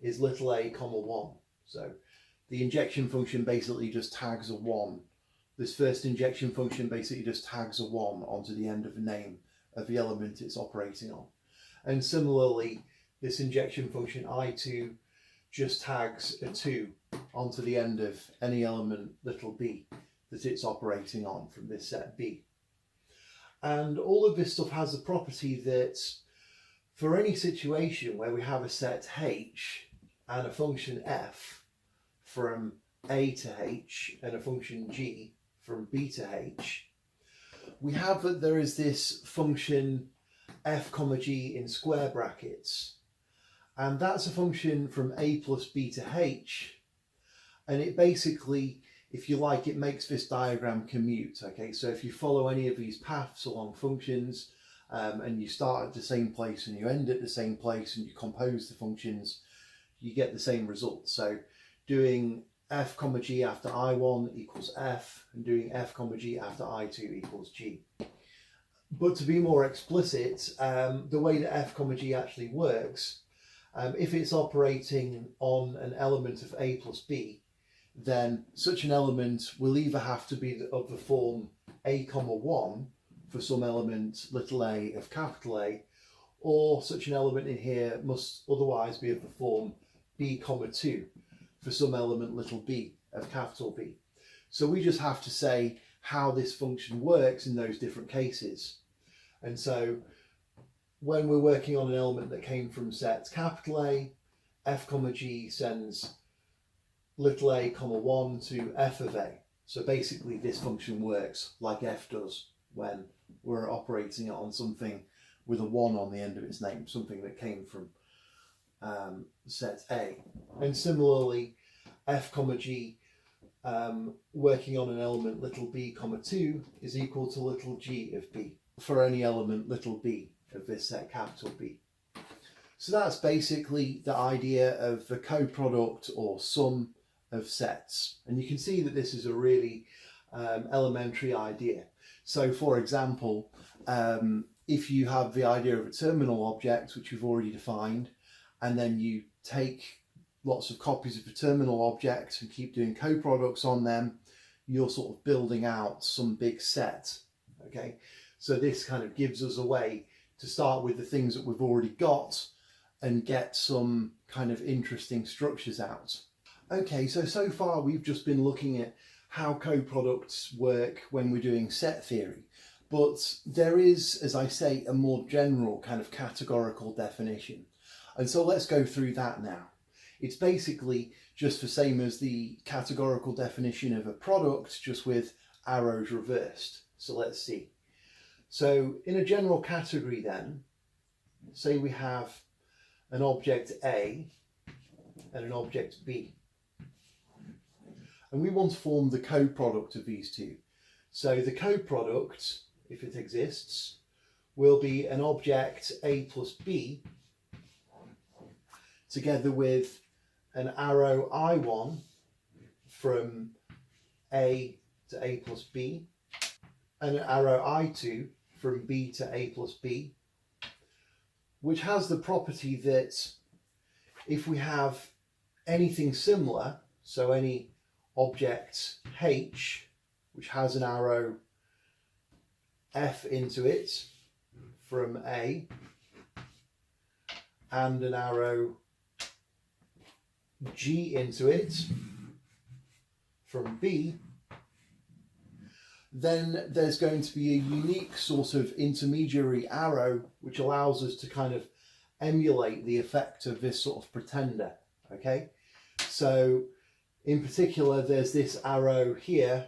is little a, 1. So the injection function basically just tags a 1. This first injection function basically just tags a 1 onto the end of the name of the element it's operating on. And similarly, this injection function I2 just tags a 2 onto the end of any element little b that it's operating on from this set B. And all of this stuff has the property that for any situation where we have a set H and a function f from A to H and a function g from B to H, we have that there is this function f, g in square brackets, and that's a function from A plus B to H, and it basically, if you like, it makes this diagram commute. Okay, so if you follow any of these paths along functions and you start at the same place and you end at the same place and you compose the functions, you get the same result. So doing f comma g after I1 equals f, and doing f comma g after I2 equals g. But to be more explicit, the way that f comma g actually works, if it's operating on an element of a plus b, then such an element will either have to be of the form a comma 1 for some element little a of capital A, or such an element in here must otherwise be of the form b comma 2 for some element little b of capital B. So we just have to say how this function works in those different cases. And so when we're working on an element that came from set capital A, f comma g sends little a comma 1 to f of a. So basically this function works like f does when we're operating it on something with a 1 on the end of its name, something that came from set A. And similarly, f comma g working on an element little b comma 2 is equal to little g of b for any element little b of this set capital B. So that's basically the idea of the coproduct or sum of sets. And you can see that this is a really elementary idea. So for example, if you have the idea of a terminal object, which we've already defined, and then you take lots of copies of the terminal object and keep doing coproducts on them, you're sort of building out some big set. Okay, so this kind of gives us a way to start with the things that we've already got and get some kind of interesting structures out. Okay, so far we've just been looking at how coproducts work when we're doing set theory, but there is, as I say, a more general kind of categorical definition. And so let's go through that now. It's basically just the same as the categorical definition of a product, just with arrows reversed. So let's see. So in a general category then, say we have an object A and an object B. And we want to form the coproduct of these two. So the coproduct, if it exists, will be an object A plus B together with an arrow I1 from A to A plus B and an arrow I2 from B to A plus B, which has the property that if we have anything similar, so any object H, which has an arrow F into it from A and an arrow G into it from B, then there's going to be a unique sort of intermediary arrow which allows us to kind of emulate the effect of this sort of pretender. Okay, so in particular there's this arrow here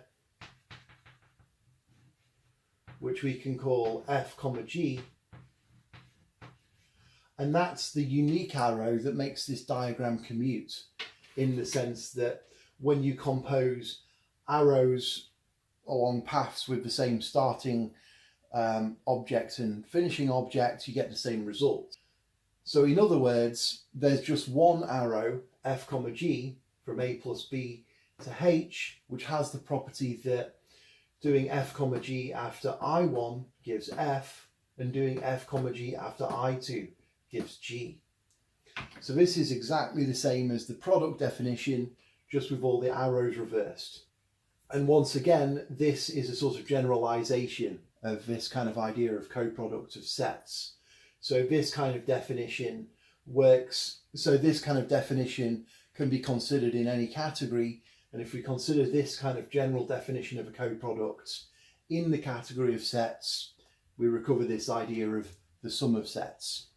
which we can call f comma g, and that's the unique arrow that makes this diagram commute, in the sense that when you compose arrows along paths with the same starting object and finishing object, you get the same result. So in other words, there's just one arrow, f comma g, from A plus B to H, which has the property that doing f comma g after I1 gives f, and doing f comma g after I2 gives g. So this is exactly the same as the product definition, just with all the arrows reversed. And once again, this is a sort of generalization of this kind of idea of coproduct of sets. So this kind of definition works, so this kind of definition can be considered in any category, and if we consider this kind of general definition of a coproduct in the category of sets, we recover this idea of the sum of sets.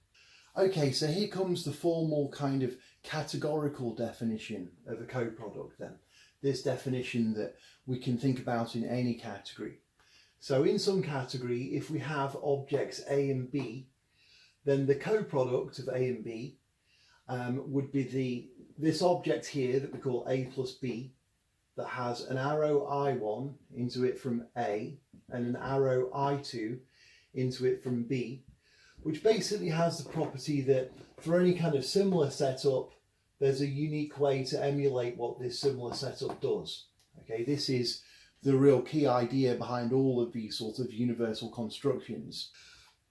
Okay, so here comes the formal kind of categorical definition of a coproduct then. This definition that we can think about in any category. So in some category, if we have objects A and B, then the coproduct of A and B would be this object here that we call A plus B, that has an arrow I1 into it from A and an arrow I2 into it from B, which basically has the property that for any kind of similar setup, there's a unique way to emulate what this similar setup does. Okay, this is the real key idea behind all of these sort of universal constructions.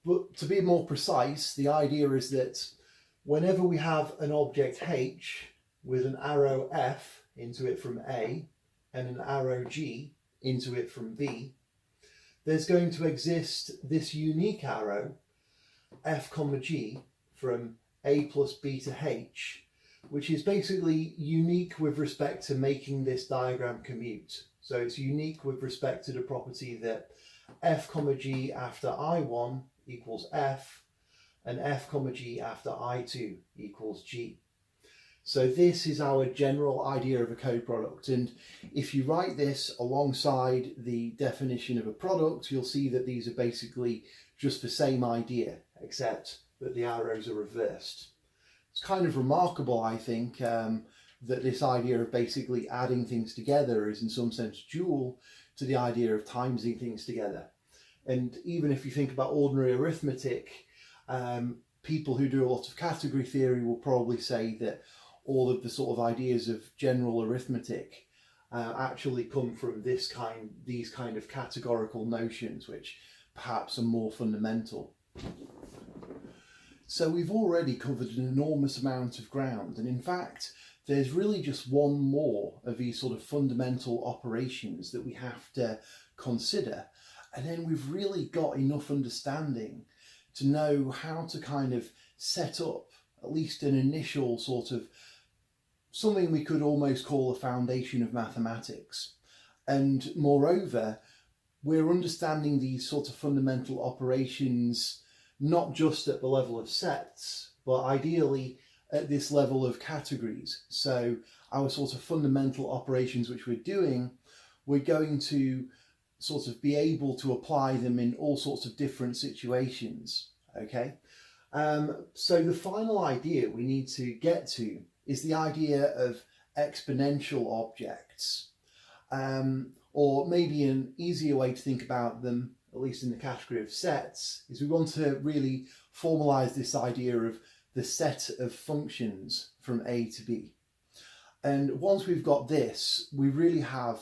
But to be more precise, the idea is that whenever we have an object H with an arrow F into it from A and an arrow G into it from B, there's going to exist this unique arrow F comma G from A plus B to H, which is basically unique with respect to making this diagram commute. So it's unique with respect to the property that F comma G after I1 equals F and F comma G after I2 equals G. So this is our general idea of a coproduct, and if you write this alongside the definition of a product, you'll see that these are basically just the same idea, except that the arrows are reversed. It's kind of remarkable, I think, that this idea of basically adding things together is in some sense dual to the idea of timesing things together. And even if you think about ordinary arithmetic, people who do a lot of category theory will probably say that all of the sort of ideas of general arithmetic actually come from these kind of categorical notions, which perhaps are more fundamental. So we've already covered an enormous amount of ground, and in fact there's really just one more of these sort of fundamental operations that we have to consider, and then we've really got enough understanding to know how to kind of set up at least an initial sort of something we could almost call a foundation of mathematics. And moreover, we're understanding these sort of fundamental operations not just at the level of sets, but ideally at this level of categories. So our sort of fundamental operations which we're doing, we're going to sort of be able to apply them in all sorts of different situations. Okay, so the final idea we need to get to is the idea of exponential objects, or maybe an easier way to think about them, at least in the category of sets, is we want to really formalize this idea of the set of functions from A to B. And once we've got this, we really have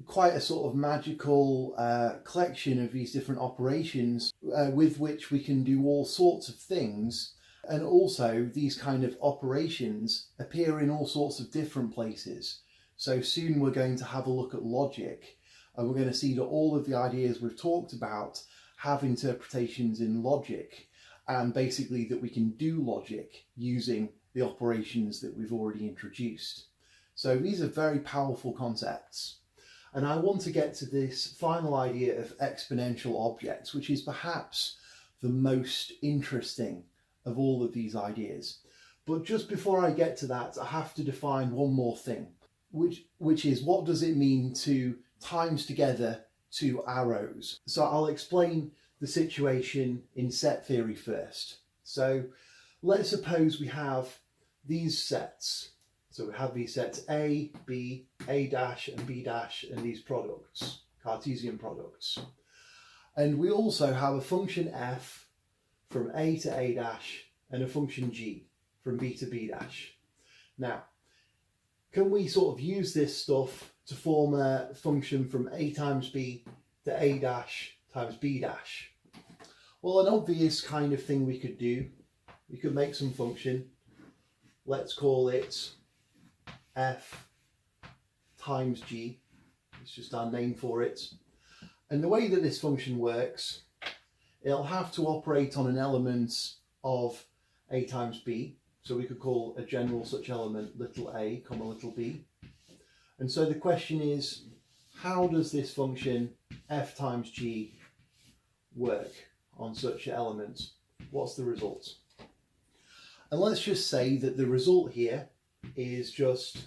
quite a sort of magical collection of these different operations with which we can do all sorts of things. And also these kind of operations appear in all sorts of different places. So soon we're going to have a look at logic, and we're going to see that all of the ideas we've talked about have interpretations in logic, and basically that we can do logic using the operations that we've already introduced. So these are very powerful concepts. And I want to get to this final idea of exponential objects, which is perhaps the most interesting of all of these ideas. But just before I get to that, I have to define one more thing, which is, what does it mean to times together two arrows? So I'll explain the situation in set theory first. So let's suppose we have these sets. So we have these sets A, B, A dash and B dash, and these products, Cartesian products. And we also have a function f from A to A dash and a function g from B to B dash. Now, can we sort of use this stuff to form a function from A times B to A dash times B dash? Well, an obvious kind of thing we could do, we could make some function. Let's call it f times g. It's just our name for it. And the way that this function works, it'll have to operate on an element of A times B. So we could call a general such element little a, comma little b. And so the question is, how does this function f times g work on such an element? What's the result? And let's just say that the result here is just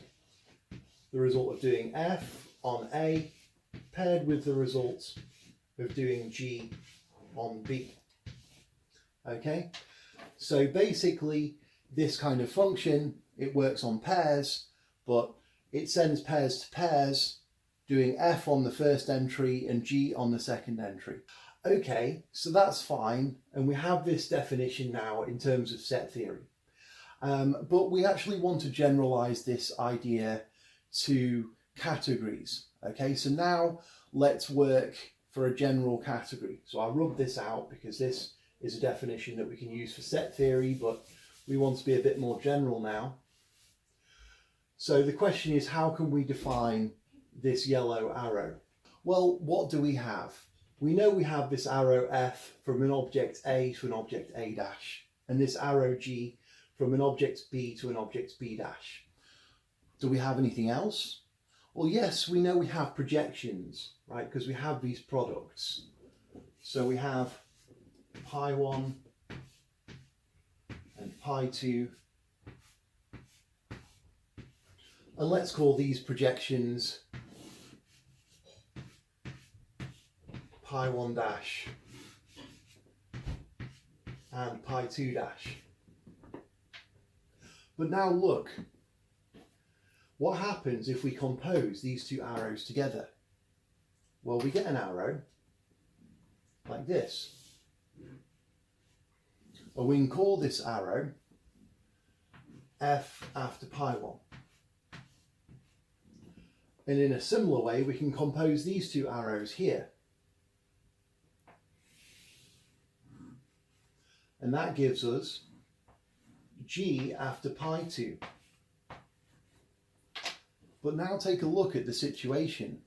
the result of doing f on A paired with the result of doing g on B. Okay, so basically this kind of function, it works on pairs, but it sends pairs to pairs, doing f on the first entry and g on the second entry. Okay, so that's fine, and we have this definition now in terms of set theory. But we actually want to generalize this idea to categories. Okay, so now let's work for a general category. So I'll rub this out because this is a definition that we can use for set theory, but we want to be a bit more general now. So the question is, how can we define this yellow arrow? Well, what do we have? We know we have this arrow F from an object A to an object A dash, and this arrow G from an object B to an object B dash. Do we have anything else? Well, yes, we know we have projections, right? Because we have these products. So we have pi 1 and pi 2. And let's call these projections pi 1 dash and pi 2 dash. But now look, what happens if we compose these two arrows together? Well, we get an arrow like this. And we can call this arrow F after pi 1. And in a similar way, we can compose these two arrows here. And that gives us G after pi 2. But now take a look at the situation.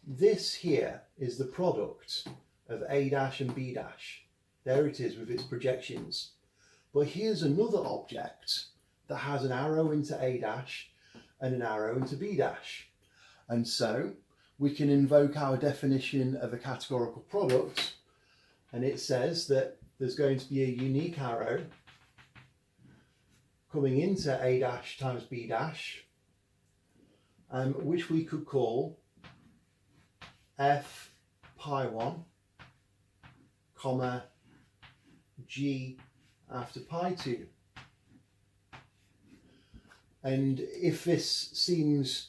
This here is the product of A dash and B dash. There it is with its projections. But here's another object that has an arrow into A dash and an arrow into B dash. And so we can invoke our definition of a categorical product, and it says that there's going to be a unique arrow coming into A dash times B dash, which we could call F pi 1, comma G after pi 2. And if this seems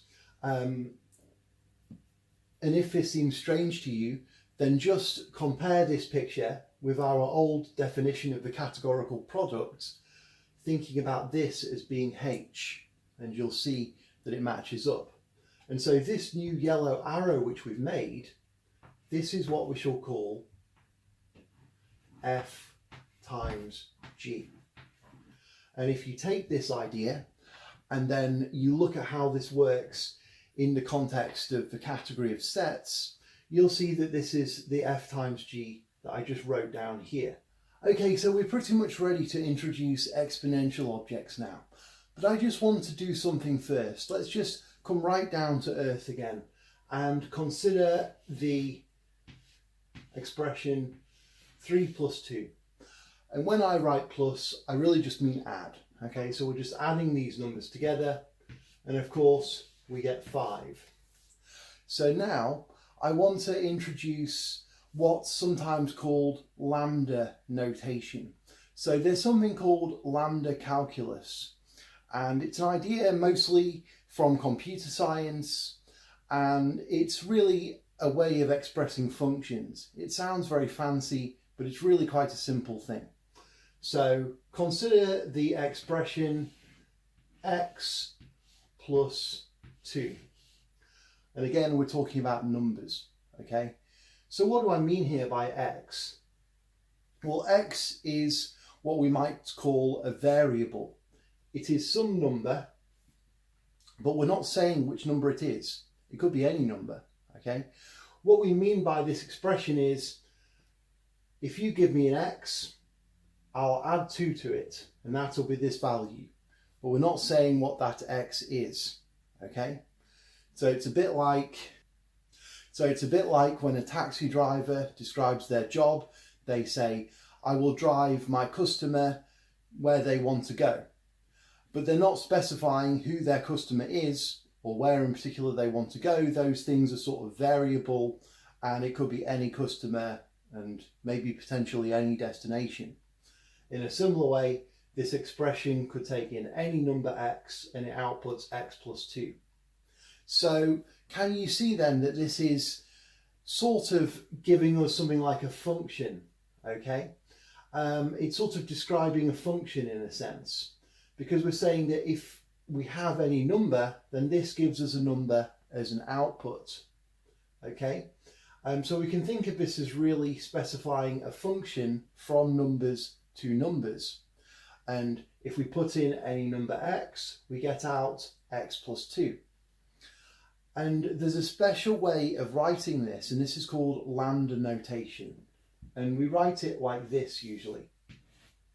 strange to you, then just compare this picture with our old definition of the categorical product, thinking about this as being H, and you'll see that it matches up. And so this new yellow arrow which we've made, this is what we shall call F times G. And if you take this idea and then you look at how this works in the context of the category of sets, you'll see that this is the F times G that I just wrote down here. Okay, so we're pretty much ready to introduce exponential objects now. But I just want to do something first. Let's just come right down to earth again and consider the expression 3 plus 2. And when I write plus, I really just mean add. Okay, so we're just adding these numbers together, and of course we get 5. So now I want to introduce what's sometimes called Lambda notation. So there's something called Lambda Calculus, and it's an idea mostly from computer science, and it's really a way of expressing functions. It sounds very fancy, but it's really quite a simple thing. So consider the expression x plus 2. And again, we're talking about numbers, okay? So what do I mean here by x? Well, x is what we might call a variable. It is some number, but we're not saying which number it is. It could be any number, okay? What we mean by this expression is, if you give me an x, I'll add 2 to it, and that'll be this value. But we're not saying what that x is, okay? So it's a bit like when a taxi driver describes their job. They say, I will drive my customer where they want to go. But they're not specifying who their customer is or where in particular they want to go. Those things are sort of variable, and it could be any customer and maybe potentially any destination. In a similar way, this expression could take in any number x and it outputs x plus 2. So can you see then that this is sort of giving us something like a function, okay? It's sort of describing a function in a sense, because we're saying that if we have any number, then this gives us a number as an output. Okay, so we can think of this as really specifying a function from numbers to numbers. And if we put in any number x, we get out x plus 2. And there's a special way of writing this, and this is called lambda notation. And we write it like this usually.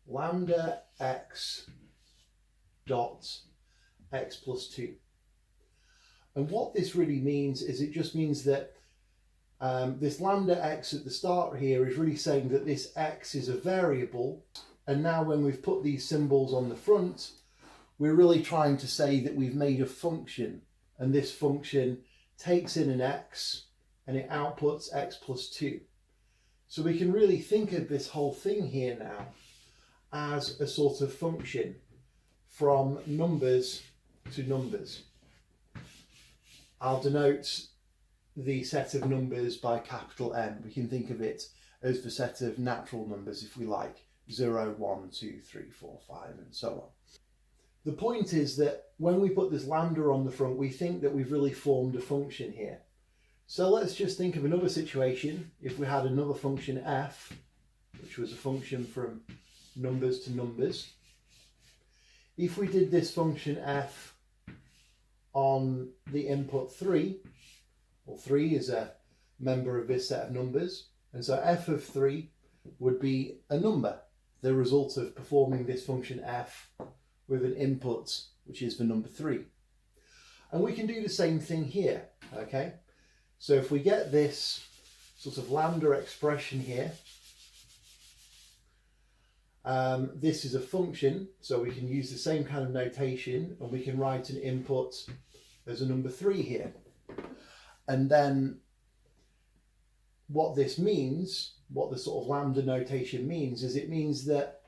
Lambda x dot x plus 2. And what this really means is it just means that this lambda x at the start here is really saying that this x is a variable. And now when we've put these symbols on the front, we're really trying to say that we've made a function. And this function takes in an x and it outputs x plus 2. So we can really think of this whole thing here now as a sort of function from numbers to numbers. I'll denote the set of numbers by capital M. We can think of it as the set of natural numbers if we like, 0, 1, 2, 3, 4, 5 and so on. The point is that when we put this lambda on the front, we think that we've really formed a function here. So let's just think of another situation. If we had another function f, which was a function from numbers to numbers. If we did this function f on the input 3, well 3 is a member of this set of numbers, and so f of 3 would be a number, the result of performing this function f with an input which is the number 3. And we can do the same thing here, okay? So if we get this sort of lambda expression here, this is a function, so we can use the same kind of notation and we can write an input as a number 3 here. And then what this means, what the sort of lambda notation means, is it means that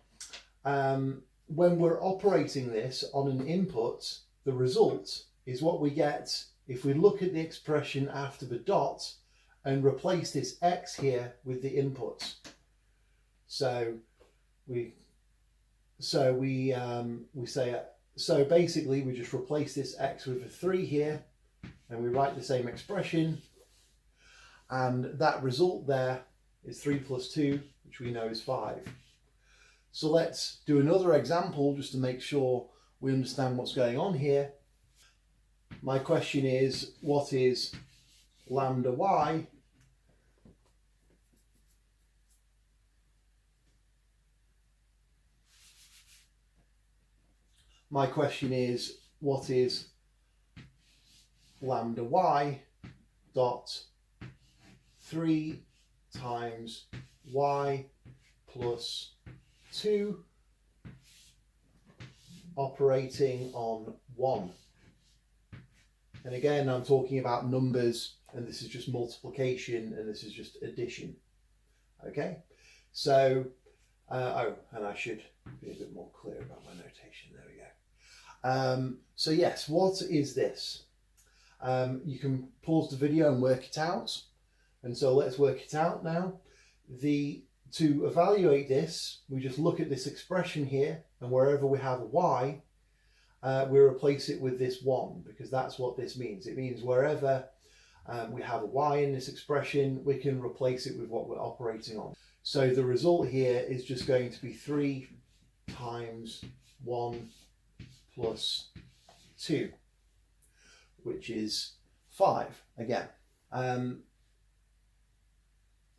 when we're operating this on an input, the result is what we get if we look at the expression after the dot and replace this x here with the input. So basically we just replace this x with a 3 here, and we write the same expression, and that result there is 3 plus 2, which we know is 5. So let's do another example just to make sure we understand what's going on here. My question is, what is lambda y? My question is, what is lambda y dot 3 times y plus 2 operating on 1? And again, I'm talking about numbers, and this is just multiplication, and this is just addition. Okay, so, and I should be a bit more clear about my notation. There we go. So yes, what is this? You can pause the video and work it out. And so let's work it out now. To evaluate this, we just look at this expression here, and wherever we have a y, we replace it with this 1, because that's what this means. It means wherever we have a y in this expression, we can replace it with what we're operating on. So the result here is just going to be 3 times 1 plus 2, which is 5 again.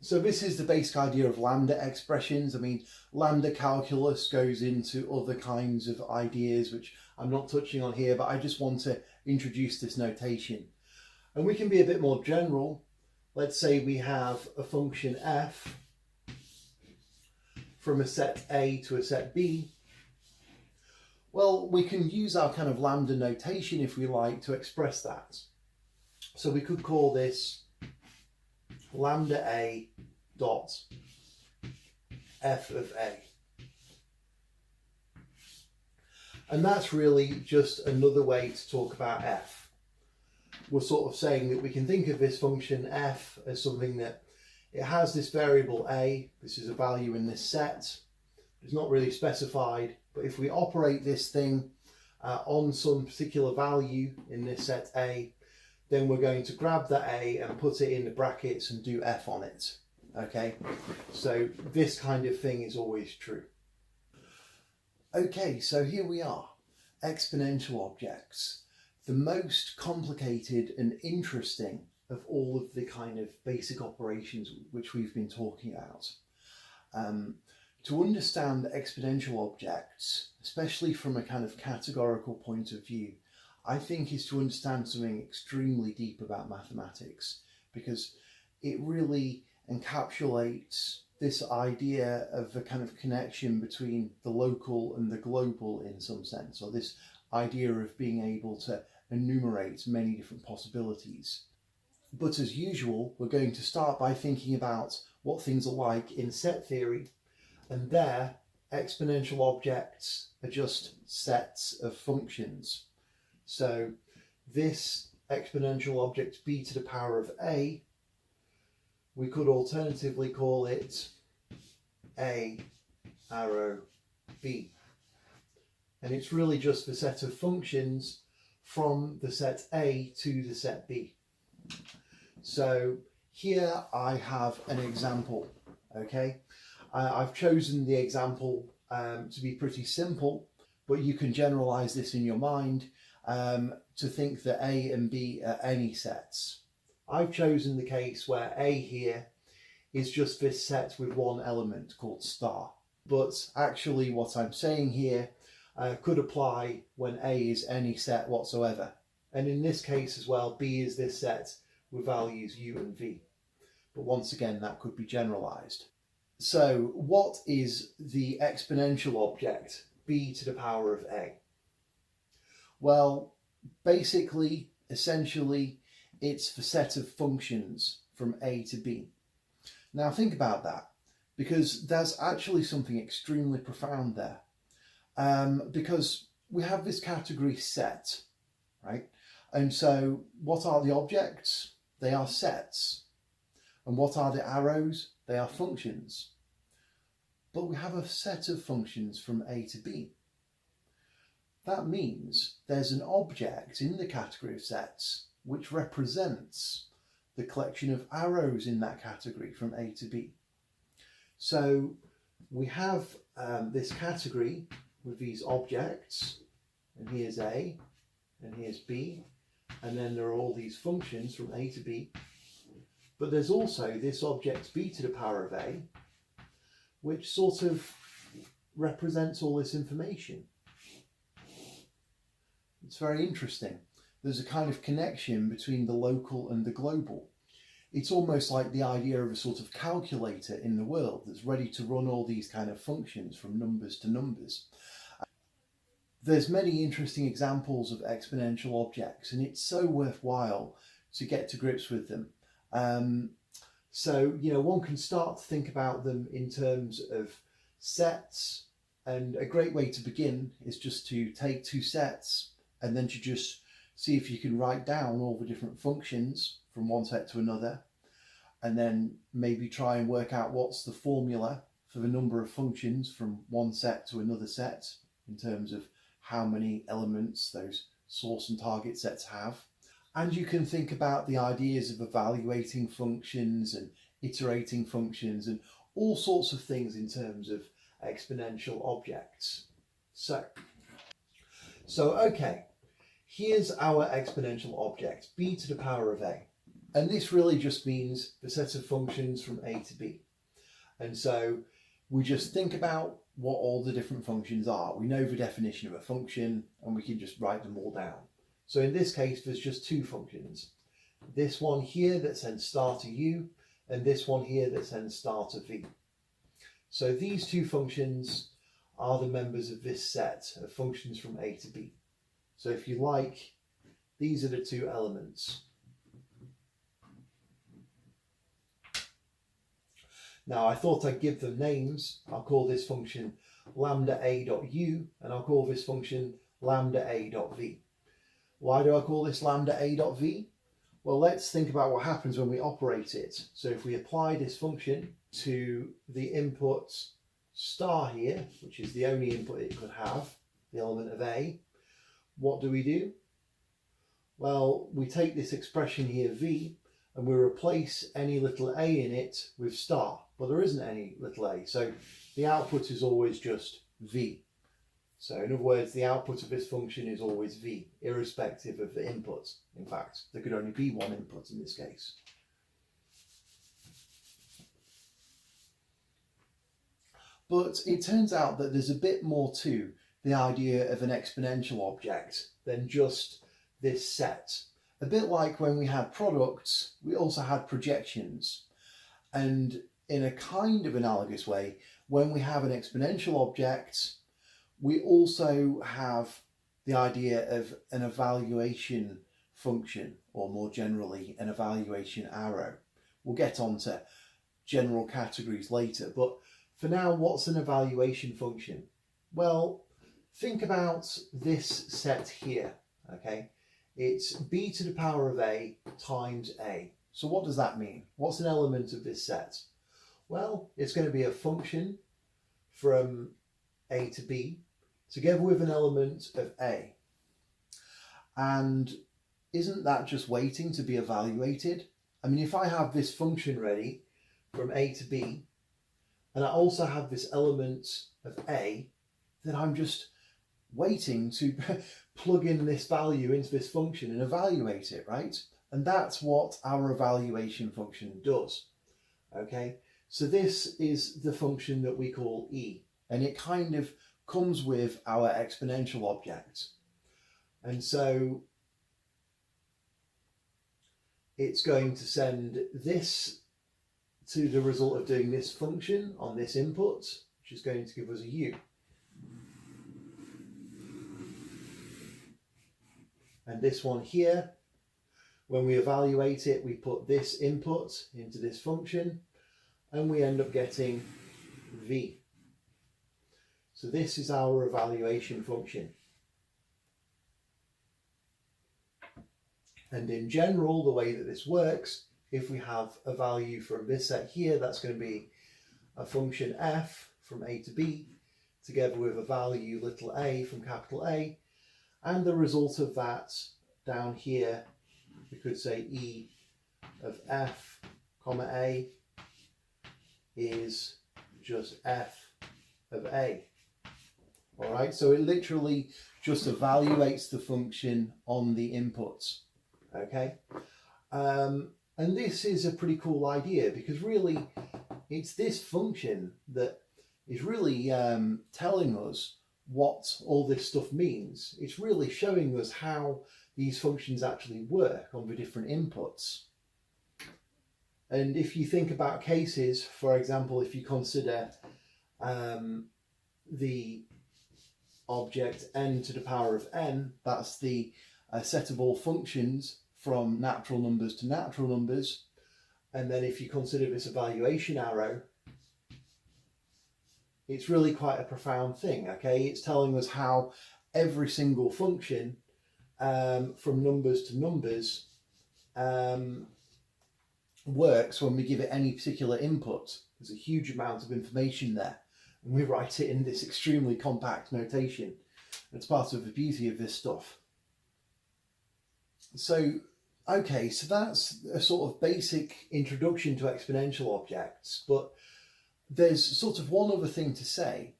So this is the basic idea of lambda expressions. I mean, Lambda Calculus goes into other kinds of ideas, which I'm not touching on here, but I just want to introduce this notation. And we can be a bit more general. Let's say we have a function f from a set A to a set B. Well, we can use our kind of lambda notation, if we like, to express that. So we could call this lambda A dot f of A. And that's really just another way to talk about f. We're sort of saying that we can think of this function f as something that it has this variable A. This is a value in this set. It's not really specified, but if we operate this thing on some particular value in this set A, then we're going to grab that A and put it in the brackets and do F on it. Okay, so this kind of thing is always true. Okay, so here we are, exponential objects, the most complicated and interesting of all of the kind of basic operations which we've been talking about. To understand exponential objects, especially from a kind of categorical point of view, I think is to understand something extremely deep about mathematics, because it really encapsulates this idea of a kind of connection between the local and the global in some sense, or this idea of being able to enumerate many different possibilities. But as usual, we're going to start by thinking about what things are like in set theory, and there exponential objects are just sets of functions. So this exponential object b to the power of a, we could alternatively call it a arrow b. And it's really just the set of functions from the set A to the set B. So here I have an example, okay? I've chosen the example to be pretty simple, but you can generalize this in your mind to think that A and B are any sets. I've chosen the case where A here is just this set with one element called star. But actually what I'm saying here could apply when A is any set whatsoever. And in this case as well, B is this set with values u and v. But once again, that could be generalized. So what is the exponential object b to the power of a? Well, basically, essentially, it's the set of functions from a to b. Now think about that, because there's actually something extremely profound there. Because we have this category set, right? And so what are the objects? They are sets. And what are the arrows? They are functions. But we have a set of functions from A to B. That means there's an object in the category of sets which represents the collection of arrows in that category from A to B. So we have this category with these objects, and here's A, and here's B, and then there are all these functions from A to B. But there's also this object b to the power of a, which sort of represents all this information. It's very interesting. There's a kind of connection between the local and the global. It's almost like the idea of a sort of calculator in the world that's ready to run all these kind of functions from numbers to numbers. There's many interesting examples of exponential objects, and it's so worthwhile to get to grips with them. So, you know, one can start to think about them in terms of sets, and a great way to begin is just to take two sets and then to just see if you can write down all the different functions from one set to another, and then maybe try and work out what's the formula for the number of functions from one set to another set in terms of how many elements those source and target sets have. And you can think about the ideas of evaluating functions and iterating functions and all sorts of things in terms of exponential objects. So okay, here's our exponential object, b to the power of a. And this really just means the set of functions from a to b. And so we just think about what all the different functions are. We know the definition of a function and we can just write them all down. So in this case, there's just two functions. This one here that sends star to u, and this one here that sends star to v. So these two functions are the members of this set of functions from a to b. So if you like, these are the two elements. Now I thought I'd give them names. I'll call this function lambda a.u, and I'll call this function lambda a.v. Why do I call this lambda a.v? Well, let's think about what happens when we operate it. So if we apply this function to the input star here, which is the only input it could have, the element of a, what do? Well, we take this expression here, v, and we replace any little a in it with star. But there isn't any little a, so the output is always just v. So in other words, the output of this function is always v, irrespective of the input. In fact, there could only be one input in this case. But it turns out that there's a bit more to the idea of an exponential object than just this set. A bit like when we had products, we also had projections. And in a kind of analogous way, when we have an exponential object, we also have the idea of an evaluation function, or more generally, an evaluation arrow. We'll get on to general categories later, but for now, what's an evaluation function? Well, think about this set here, okay? It's b to the power of a times a. So what does that mean? What's an element of this set? Well, it's going to be a function from a to b, together with an element of a. And isn't that just waiting to be evaluated? I mean, if I have this function ready from a to b, and I also have this element of a, then I'm just waiting to plug in this value into this function and evaluate it, right? And that's what our evaluation function does, okay? So this is the function that we call e, and it kind of comes with our exponential object. And so it's going to send this to the result of doing this function on this input, which is going to give us a u. And this one here, when we evaluate it, we put this input into this function, and we end up getting v. So this is our evaluation function. And in general, the way that this works, if we have a value from this set here, that's going to be a function f from a to b, together with a value little a from capital A, and the result of that down here, we could say e of f comma a is just f of a. All right, so it literally just evaluates the function on the inputs, okay? And this is a pretty cool idea, because really it's this function that is really telling us what all this stuff means. It's really showing us how these functions actually work on the different inputs. And if you think about cases, for example, if you consider the object n to the power of n, that's the set of all functions from natural numbers to natural numbers. And then if you consider this evaluation arrow, it's really quite a profound thing, okay? It's telling us how every single function from numbers to numbers works when we give it any particular input. There's a huge amount of information there, and we write it in this extremely compact notation. It's part of the beauty of this stuff. So, okay, so that's a sort of basic introduction to exponential objects, but there's sort of one other thing to say,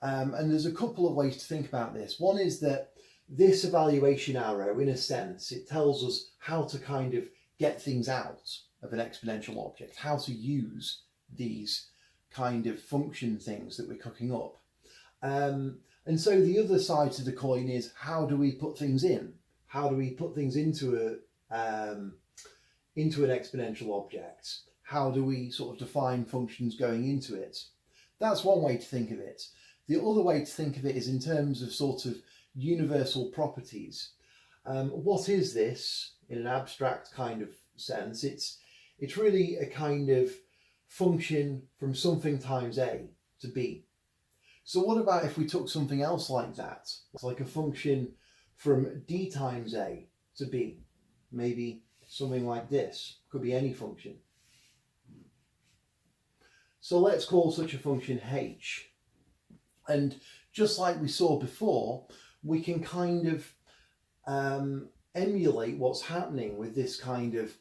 and there's a couple of ways to think about this. One is that this evaluation arrow, in a sense, it tells us how to kind of get things out of an exponential object, how to use these kind of function things that we're cooking up. And so the other side to the coin is, how do we put things in? How do we put things into an exponential object? How do we sort of define functions going into it? That's one way to think of it. The other way to think of it is in terms of sort of universal properties. What is this in an abstract kind of sense? It's really a kind of function from something times a to b. So what about if we took something else like that? It's like a function from d times a to b. Maybe something like this. Could be any function. So let's call such a function h. And just like we saw before, we can kind of emulate what's happening with this kind of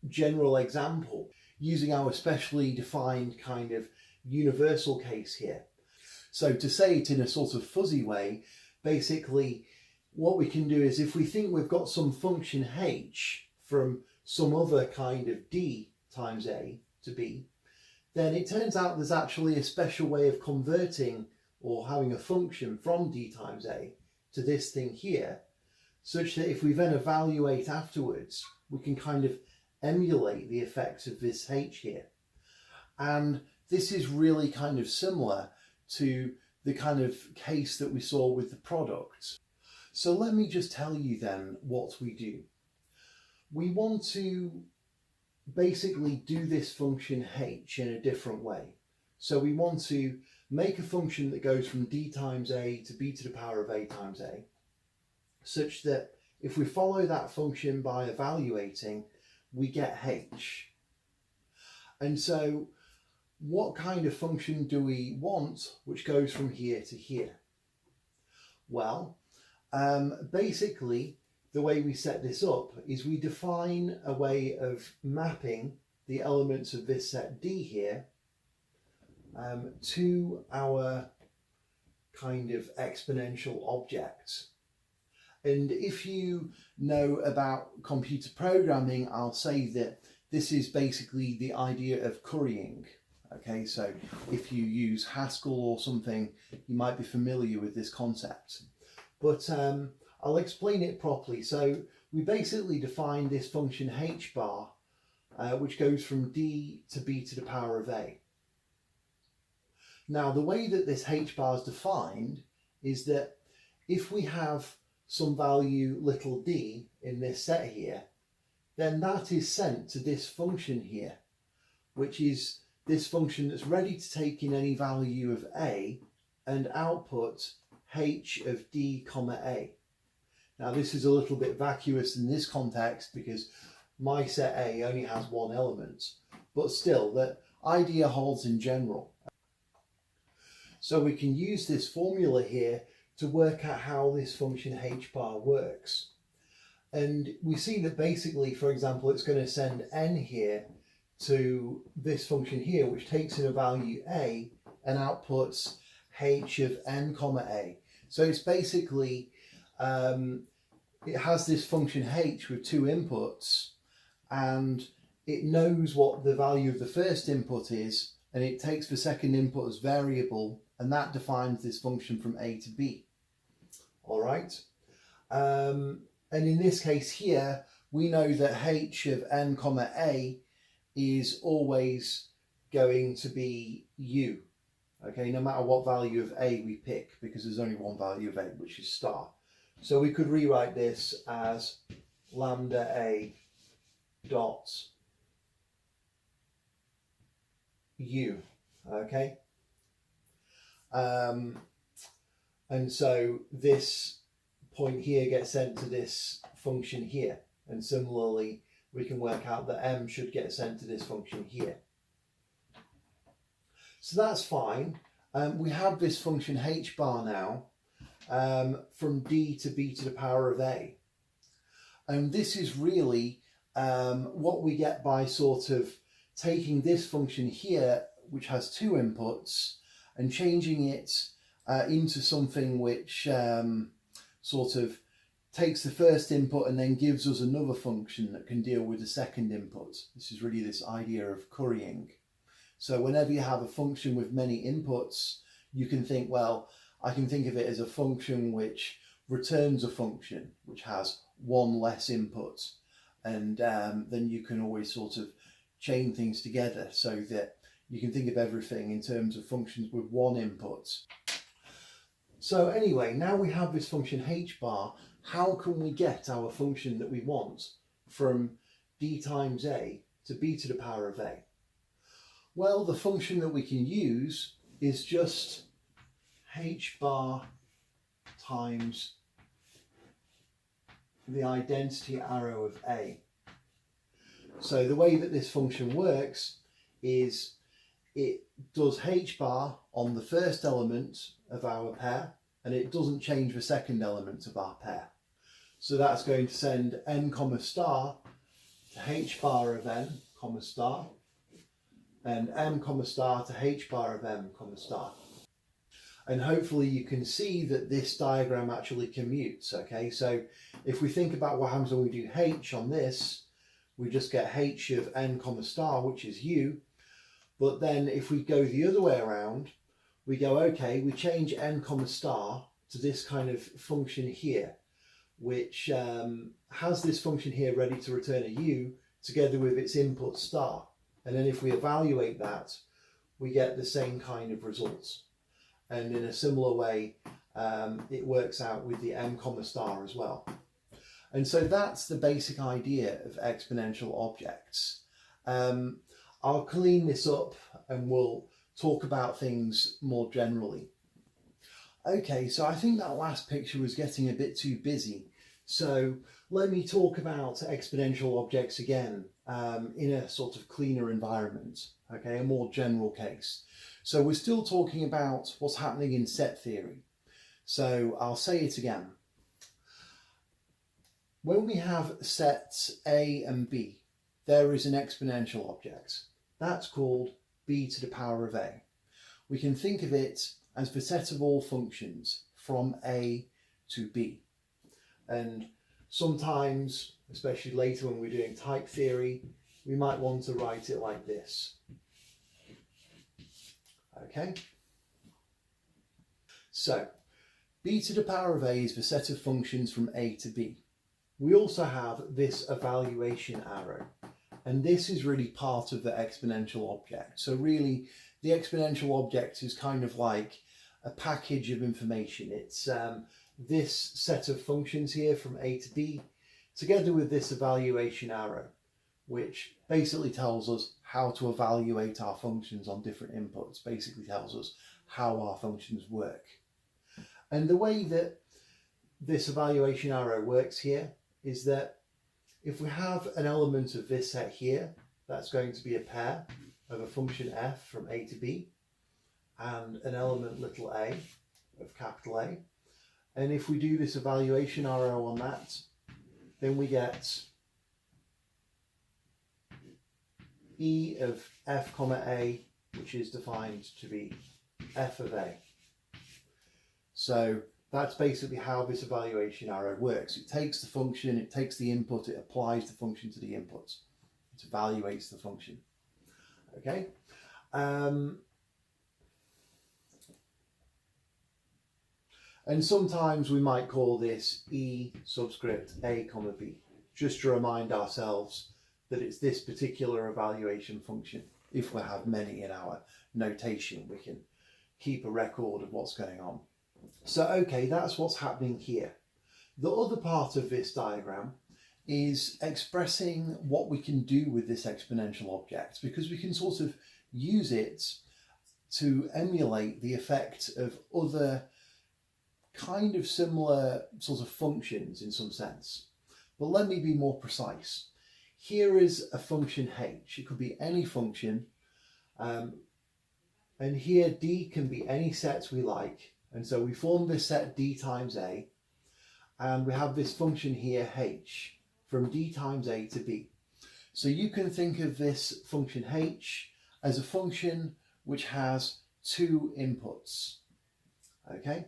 general example using our specially defined kind of universal case here. So to say it in a sort of fuzzy way, basically what we can do is if we think we've got some function h from some other kind of d times a to b, then it turns out there's actually a special way of converting or having a function from d times a to this thing here, such that if we then evaluate afterwards, we can kind of emulate the effects of this h here. And this is really kind of similar to the kind of case that we saw with the product. So let me just tell you then what we do. We want to basically do this function h in a different way. So we want to make a function that goes from d times a to b to the power of a times a, such that if we follow that function by evaluating, we get h. And so what kind of function do we want which goes from here to here? Well, basically the way we set this up is we define a way of mapping the elements of this set D here to our kind of exponential objects. And if you know about computer programming, I'll say that this is basically the idea of currying. Okay, so if you use Haskell or something, you might be familiar with this concept. But I'll explain it properly. So we basically define this function h bar, which goes from d to b to the power of a. Now, the way that this h bar is defined is that if we have some value little d in this set here, then that is sent to this function here, which is this function that's ready to take in any value of a and output h of d comma a. Now this is a little bit vacuous in this context because my set A only has one element, but still the idea holds in general. So we can use this formula here to work out how this function h bar works. And we see that basically, for example, it's going to send n here to this function here, which takes in a value a and outputs h of n comma a. So it's basically, it has this function h with two inputs, and it knows what the value of the first input is, and it takes the second input as variable, and that defines this function from a to b. All right. And in this case here, we know that h of n comma a is always going to be u. Okay, no matter what value of a we pick, because there's only one value of a, which is star. So we could rewrite this as lambda a dot u. Okay. And so this point here gets sent to this function here, and similarly we can work out that m should get sent to this function here. So that's fine. We have this function h bar now from d to b to the power of a, and this is really what we get by sort of taking this function here, which has two inputs, and changing it into something which sort of takes the first input and then gives us another function that can deal with the second input. This is really this idea of currying. So whenever you have a function with many inputs, you can think, well, I can think of it as a function which returns a function which has one less input, and then you can always sort of chain things together so that you can think of everything in terms of functions with one input. So anyway, now we have this function h bar. How can we get our function that we want from d times a to b to the power of a? Well, the function that we can use is just h bar times the identity arrow of a. So the way that this function works is it does h bar on the first element of our pair, and it doesn't change the second element of our pair. So that's going to send n comma star to h bar of n comma star, and m comma star to h bar of m comma star. And hopefully you can see that this diagram actually commutes, okay? So if we think about what happens when we do h on this, we just get h of n comma star, which is u. But then if we go the other way around, we go, okay, we change n comma star to this kind of function here, which has this function here ready to return a u together with its input star. And then if we evaluate that, we get the same kind of results. And in a similar way, it works out with the m comma star as well. And so that's the basic idea of exponential objects. I'll clean this up and we'll talk about things more generally. Okay, so I think that last picture was getting a bit too busy. So let me talk about exponential objects again in a sort of cleaner environment, okay, a more general case. So we're still talking about what's happening in set theory. So I'll say it again. When we have sets A and B, there is an exponential object. That's called b to the power of a. We can think of it as the set of all functions from a to b. And sometimes, especially later when we're doing type theory, we might want to write it like this. Okay? So, b to the power of a is the set of functions from a to b. We also have this evaluation arrow, and this is really part of the exponential object. So really, the exponential object is kind of like a package of information. It's this set of functions here from a to b, together with this evaluation arrow, which basically tells us how to evaluate our functions on different inputs, basically tells us how our functions work. And the way that this evaluation arrow works here is that if we have an element of this set here, that's going to be a pair of a function f from a to b, and an element little a of capital A. And if we do this evaluation arrow on that, then we get e of f comma a, which is defined to be f of a. So that's basically how this evaluation arrow works. It takes the function, it takes the input, it applies the function to the input. It evaluates the function. Okay? And sometimes we might call this e subscript a comma b, just to remind ourselves that it's this particular evaluation function. If we have many in our notation, we can keep a record of what's going on. So, okay, that's what's happening here. The other part of this diagram is expressing what we can do with this exponential object, because we can sort of use it to emulate the effect of other kind of similar sort of functions in some sense. But let me be more precise. Here is a function h. It could be any function, and here d can be any set we like. And so we form this set d times a, and we have this function here h from d times a to b. So you can think of this function h as a function which has two inputs. Okay?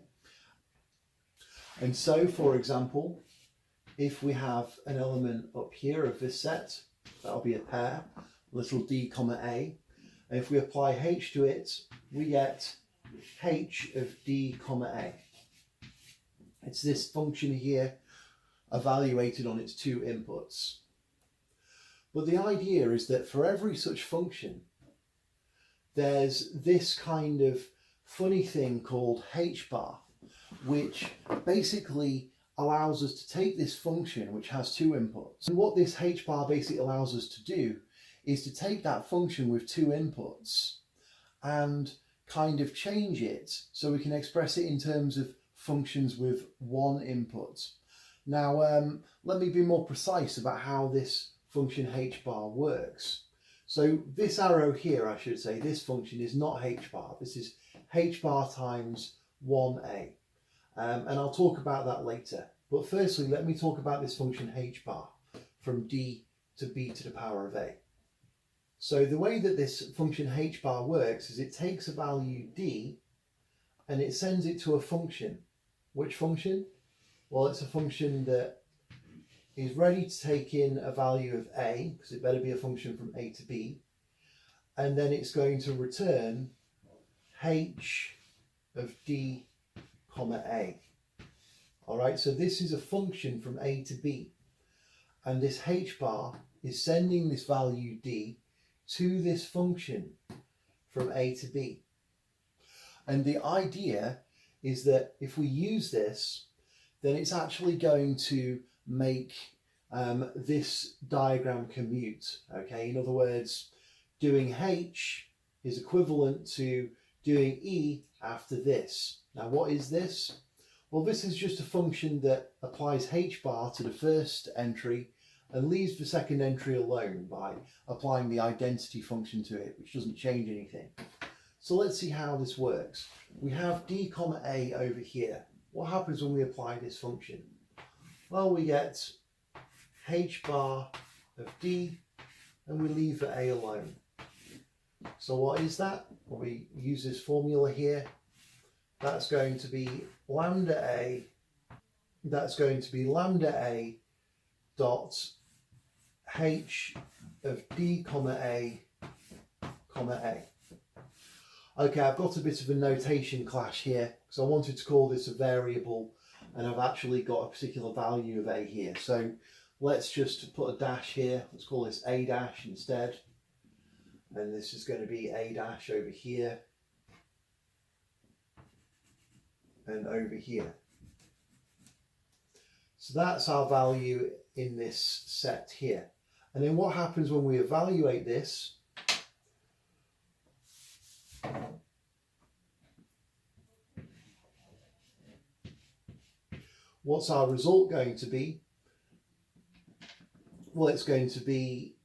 And so, for example, if we have an element up here of this set, that'll be a pair, little d comma a, and if we apply h to it, we get h of d comma a. It's this function here evaluated on its two inputs. But the idea is that for every such function, there's this kind of funny thing called h bar, which basically allows us to take this function which has two inputs. And what this h bar basically allows us to do is to take that function with two inputs and kind of change it so we can express it in terms of functions with one input. Now, let me be more precise about how this function h bar works. So this arrow here, I should say, this function is not h bar. This is h bar times 1a. And I'll talk about that later. But firstly, let me talk about this function h bar from d to b to the power of a. So the way that this function h bar works is it takes a value d and it sends it to a function. Which function? Well, it's a function that is ready to take in a value of a, because it better be a function from a to b, and then it's going to return h of d comma a. All right, so this is a function from a to b, and this h bar is sending this value d to this function from a to b. And the idea is that if we use this, then it's actually going to make this diagram commute. Okay, in other words, doing h is equivalent to doing e after this. Now, what is this? Well, this is just a function that applies h bar to the first entry and leaves the second entry alone by applying the identity function to it, which doesn't change anything. So let's see how this works. We have d comma a over here. What happens when we apply this function? Well, we get h bar of d and we leave the a alone. So what is that? Well, we use this formula here. That's going to be lambda a. That's going to be lambda a dot h of d comma a comma a. Okay, I've got a bit of a notation clash here because I wanted to call this a variable and I've actually got a particular value of a here. So let's just put a dash here. Let's call this a dash instead. And this is going to be a dash over here and over here. So that's our value in this set here. And then what happens when we evaluate this? What's our result going to be? Well, it's going to be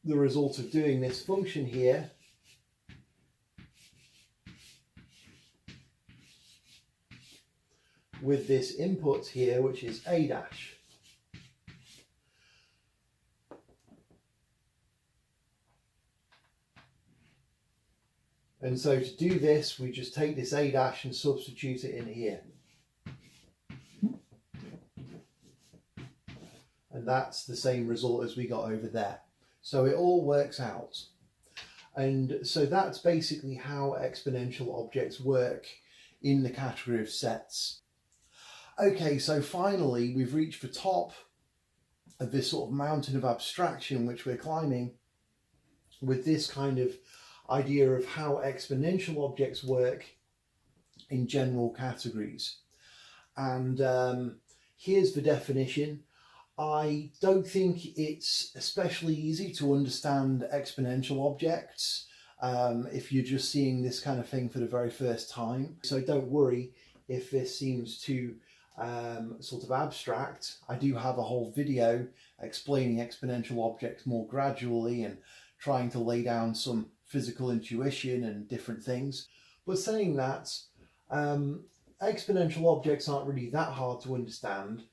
the result of doing this function here with this input here, which is a dash. And so to do this, we just take this a dash and substitute it in here. And that's the same result as we got over there. So it all works out. And so that's basically how exponential objects work in the category of sets. Okay, so finally we've reached the top of this sort of mountain of abstraction which we're climbing with this kind of idea of how exponential objects work in general categories. And here's the definition. I don't think it's especially easy to understand exponential objects if you're just seeing this kind of thing for the very first time. So don't worry if this seems too sort of abstract. I do have a whole video explaining exponential objects more gradually and trying to lay down some physical intuition and different things. But saying that, exponential objects aren't really that hard to understand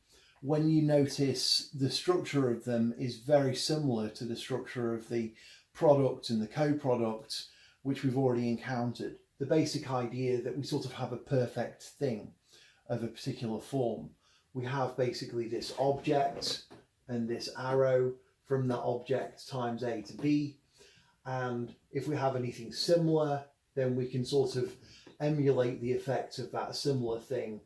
when you notice the structure of them is very similar to the structure of the product and the coproduct, which we've already encountered. The basic idea that we sort of have a perfect thing of a particular form. We have basically this object and this arrow from that object times a to b. And if we have anything similar, then we can sort of emulate the effect of that similar thing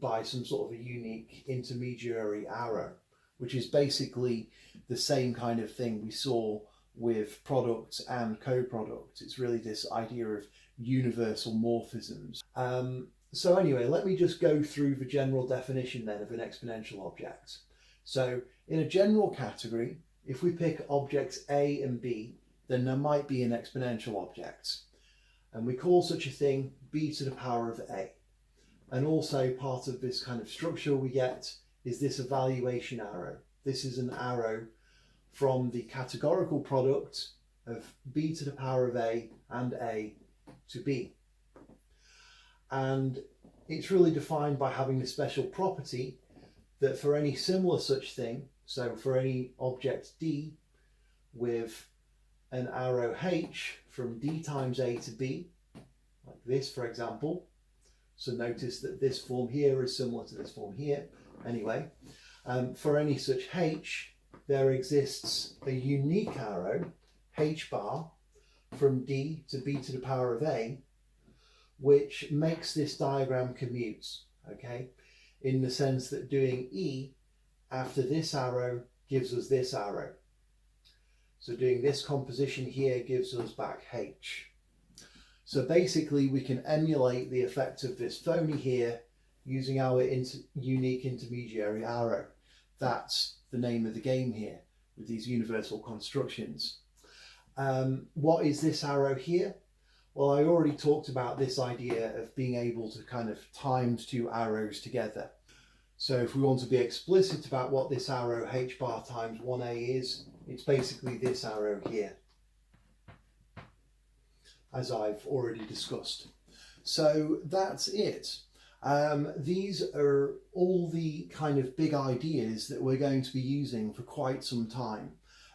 by some sort of a unique intermediary arrow, which is basically the same kind of thing we saw with products and coproducts. It's really this idea of universal morphisms. So anyway, let me just go through the general definition then of an exponential object. So in a general category, if we pick objects A and B, then there might be an exponential object. And we call such a thing b to the power of a. And also part of this kind of structure we get is this evaluation arrow. This is an arrow from the categorical product of b to the power of a and a to b. and it's really defined by having the special property that for any similar such thing, so for any object D with an arrow H from D times A to B, like this for example, so notice that this form here is similar to this form here. Anyway, for any such H, there exists a unique arrow, H bar, from D to B to the power of A, which makes this diagram commute, okay? In the sense that doing E after this arrow gives us this arrow. So doing this composition here gives us back H. So basically we can emulate the effect of this phony here using our unique intermediary arrow. That's the name of the game here with these universal constructions. What is this arrow here? Well, I already talked about this idea of being able to kind of times two arrows together. So if we want to be explicit about what this arrow H bar times 1A is, it's basically this arrow here, as I've already discussed. So that's it. These are all the kind of big ideas that we're going to be using for quite some time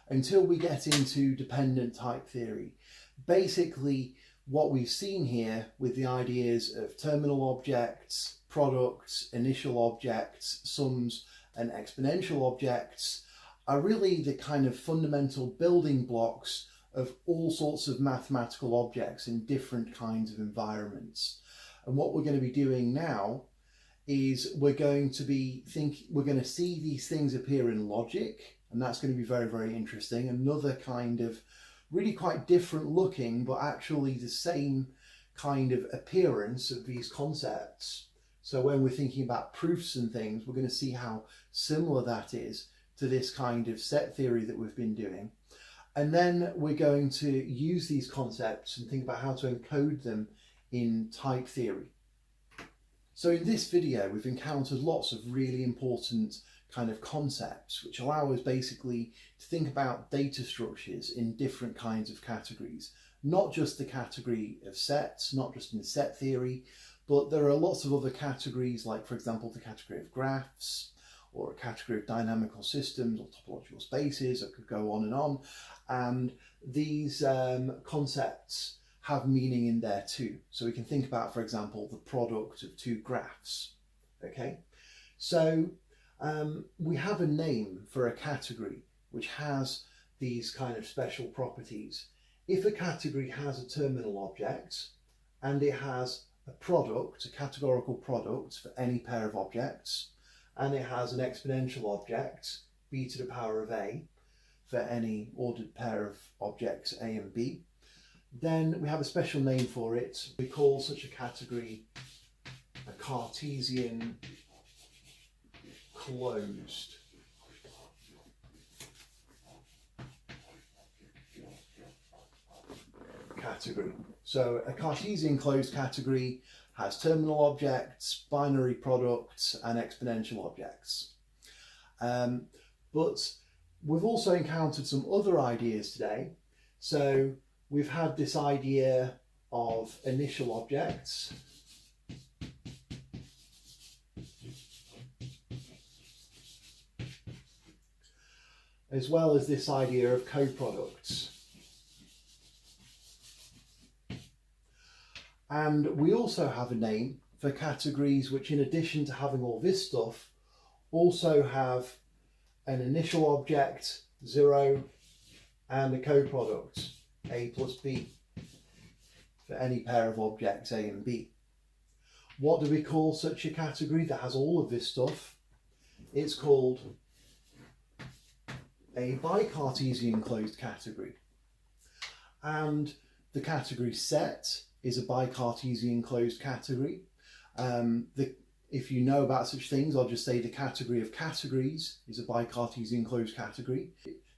until we get into dependent type theory. Basically, what we've seen here with the ideas of terminal objects, products, initial objects, sums, and exponential objects are really the kind of fundamental building blocks of all sorts of mathematical objects in different kinds of environments. And what we're going to be doing now is we're going to see these things appear in logic, and that's going to be very, very interesting. Another kind of really quite different looking, but actually the same kind of appearance of these concepts. So when we're thinking about proofs and things, we're going to see how similar that is to this kind of set theory that we've been doing. And then we're going to use these concepts and think about how to encode them in type theory. So in this video, we've encountered lots of really important kind of concepts which allow us basically to think about data structures in different kinds of categories. Not just the category of sets, not just in set theory, but there are lots of other categories, like for example the category of graphs, or a category of dynamical systems or topological spaces. I could go on, and these concepts have meaning in there too. So we can think about, for example, the product of two graphs. Okay, so we have a name for a category which has these kind of special properties. If a category has a terminal object and it has a product, a categorical product for any pair of objects, and it has an exponential object, b to the power of a, for any ordered pair of objects a and b, then we have a special name for it. We call such a category a Cartesian closed category. So a Cartesian closed category has terminal objects, binary products, and exponential objects. But we've also encountered some other ideas today. So we've had this idea of initial objects, as well as this idea of coproducts. And we also have a name for categories which, in addition to having all this stuff, also have an initial object, 0, and a coproduct, a plus b, for any pair of objects a and b. What do we call such a category that has all of this stuff? It's called a Bicartesian closed category. And the category set is a Bicartesian closed category. If you know about such things, I'll just say the category of categories is a Bicartesian closed category.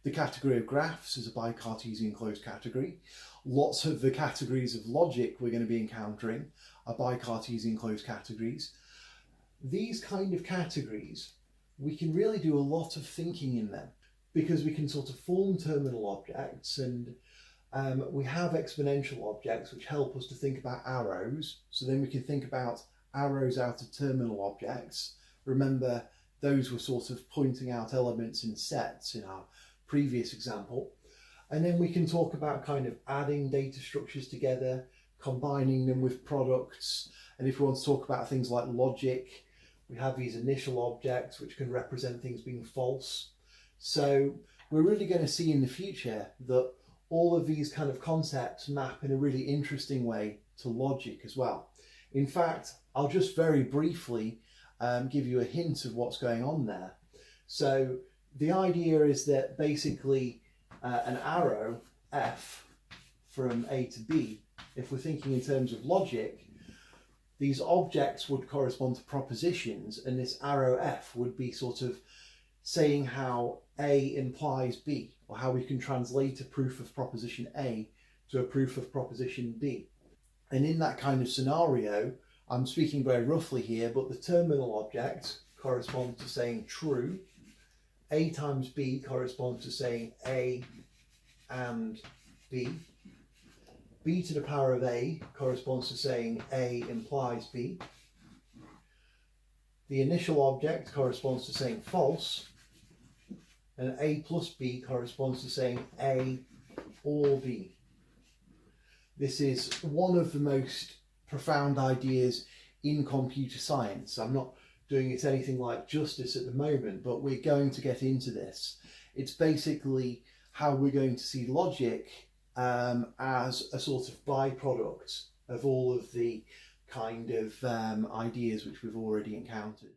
The category of graphs is a Bicartesian closed category. Lots of the categories of logic we're going to be encountering are Bicartesian closed categories. These kind of categories, we can really do a lot of thinking in them, because we can sort of form terminal objects and we have exponential objects which help us to think about arrows. So then we can think about arrows out of terminal objects. Remember, those were sort of pointing out elements in sets in our previous example. And then we can talk about kind of adding data structures together, combining them with products. And if we want to talk about things like logic, we have these initial objects which can represent things being false. So we're really going to see in the future that all of these kind of concepts map in a really interesting way to logic as well. In fact, I'll just very briefly give you a hint of what's going on there. So the idea is that basically an arrow F from A to B, if we're thinking in terms of logic, these objects would correspond to propositions, and this arrow F would be sort of saying how A implies B, or how we can translate a proof of proposition A to a proof of proposition B. And in that kind of scenario, I'm speaking very roughly here, but the terminal object corresponds to saying true. A times B corresponds to saying A and B. B to the power of A corresponds to saying A implies B. The initial object corresponds to saying false. And A plus B corresponds to saying A or B. This is one of the most profound ideas in computer science. I'm not doing it anything like justice at the moment, but we're going to get into this. It's basically how we're going to see logic as a sort of byproduct of all of the kind of ideas which we've already encountered.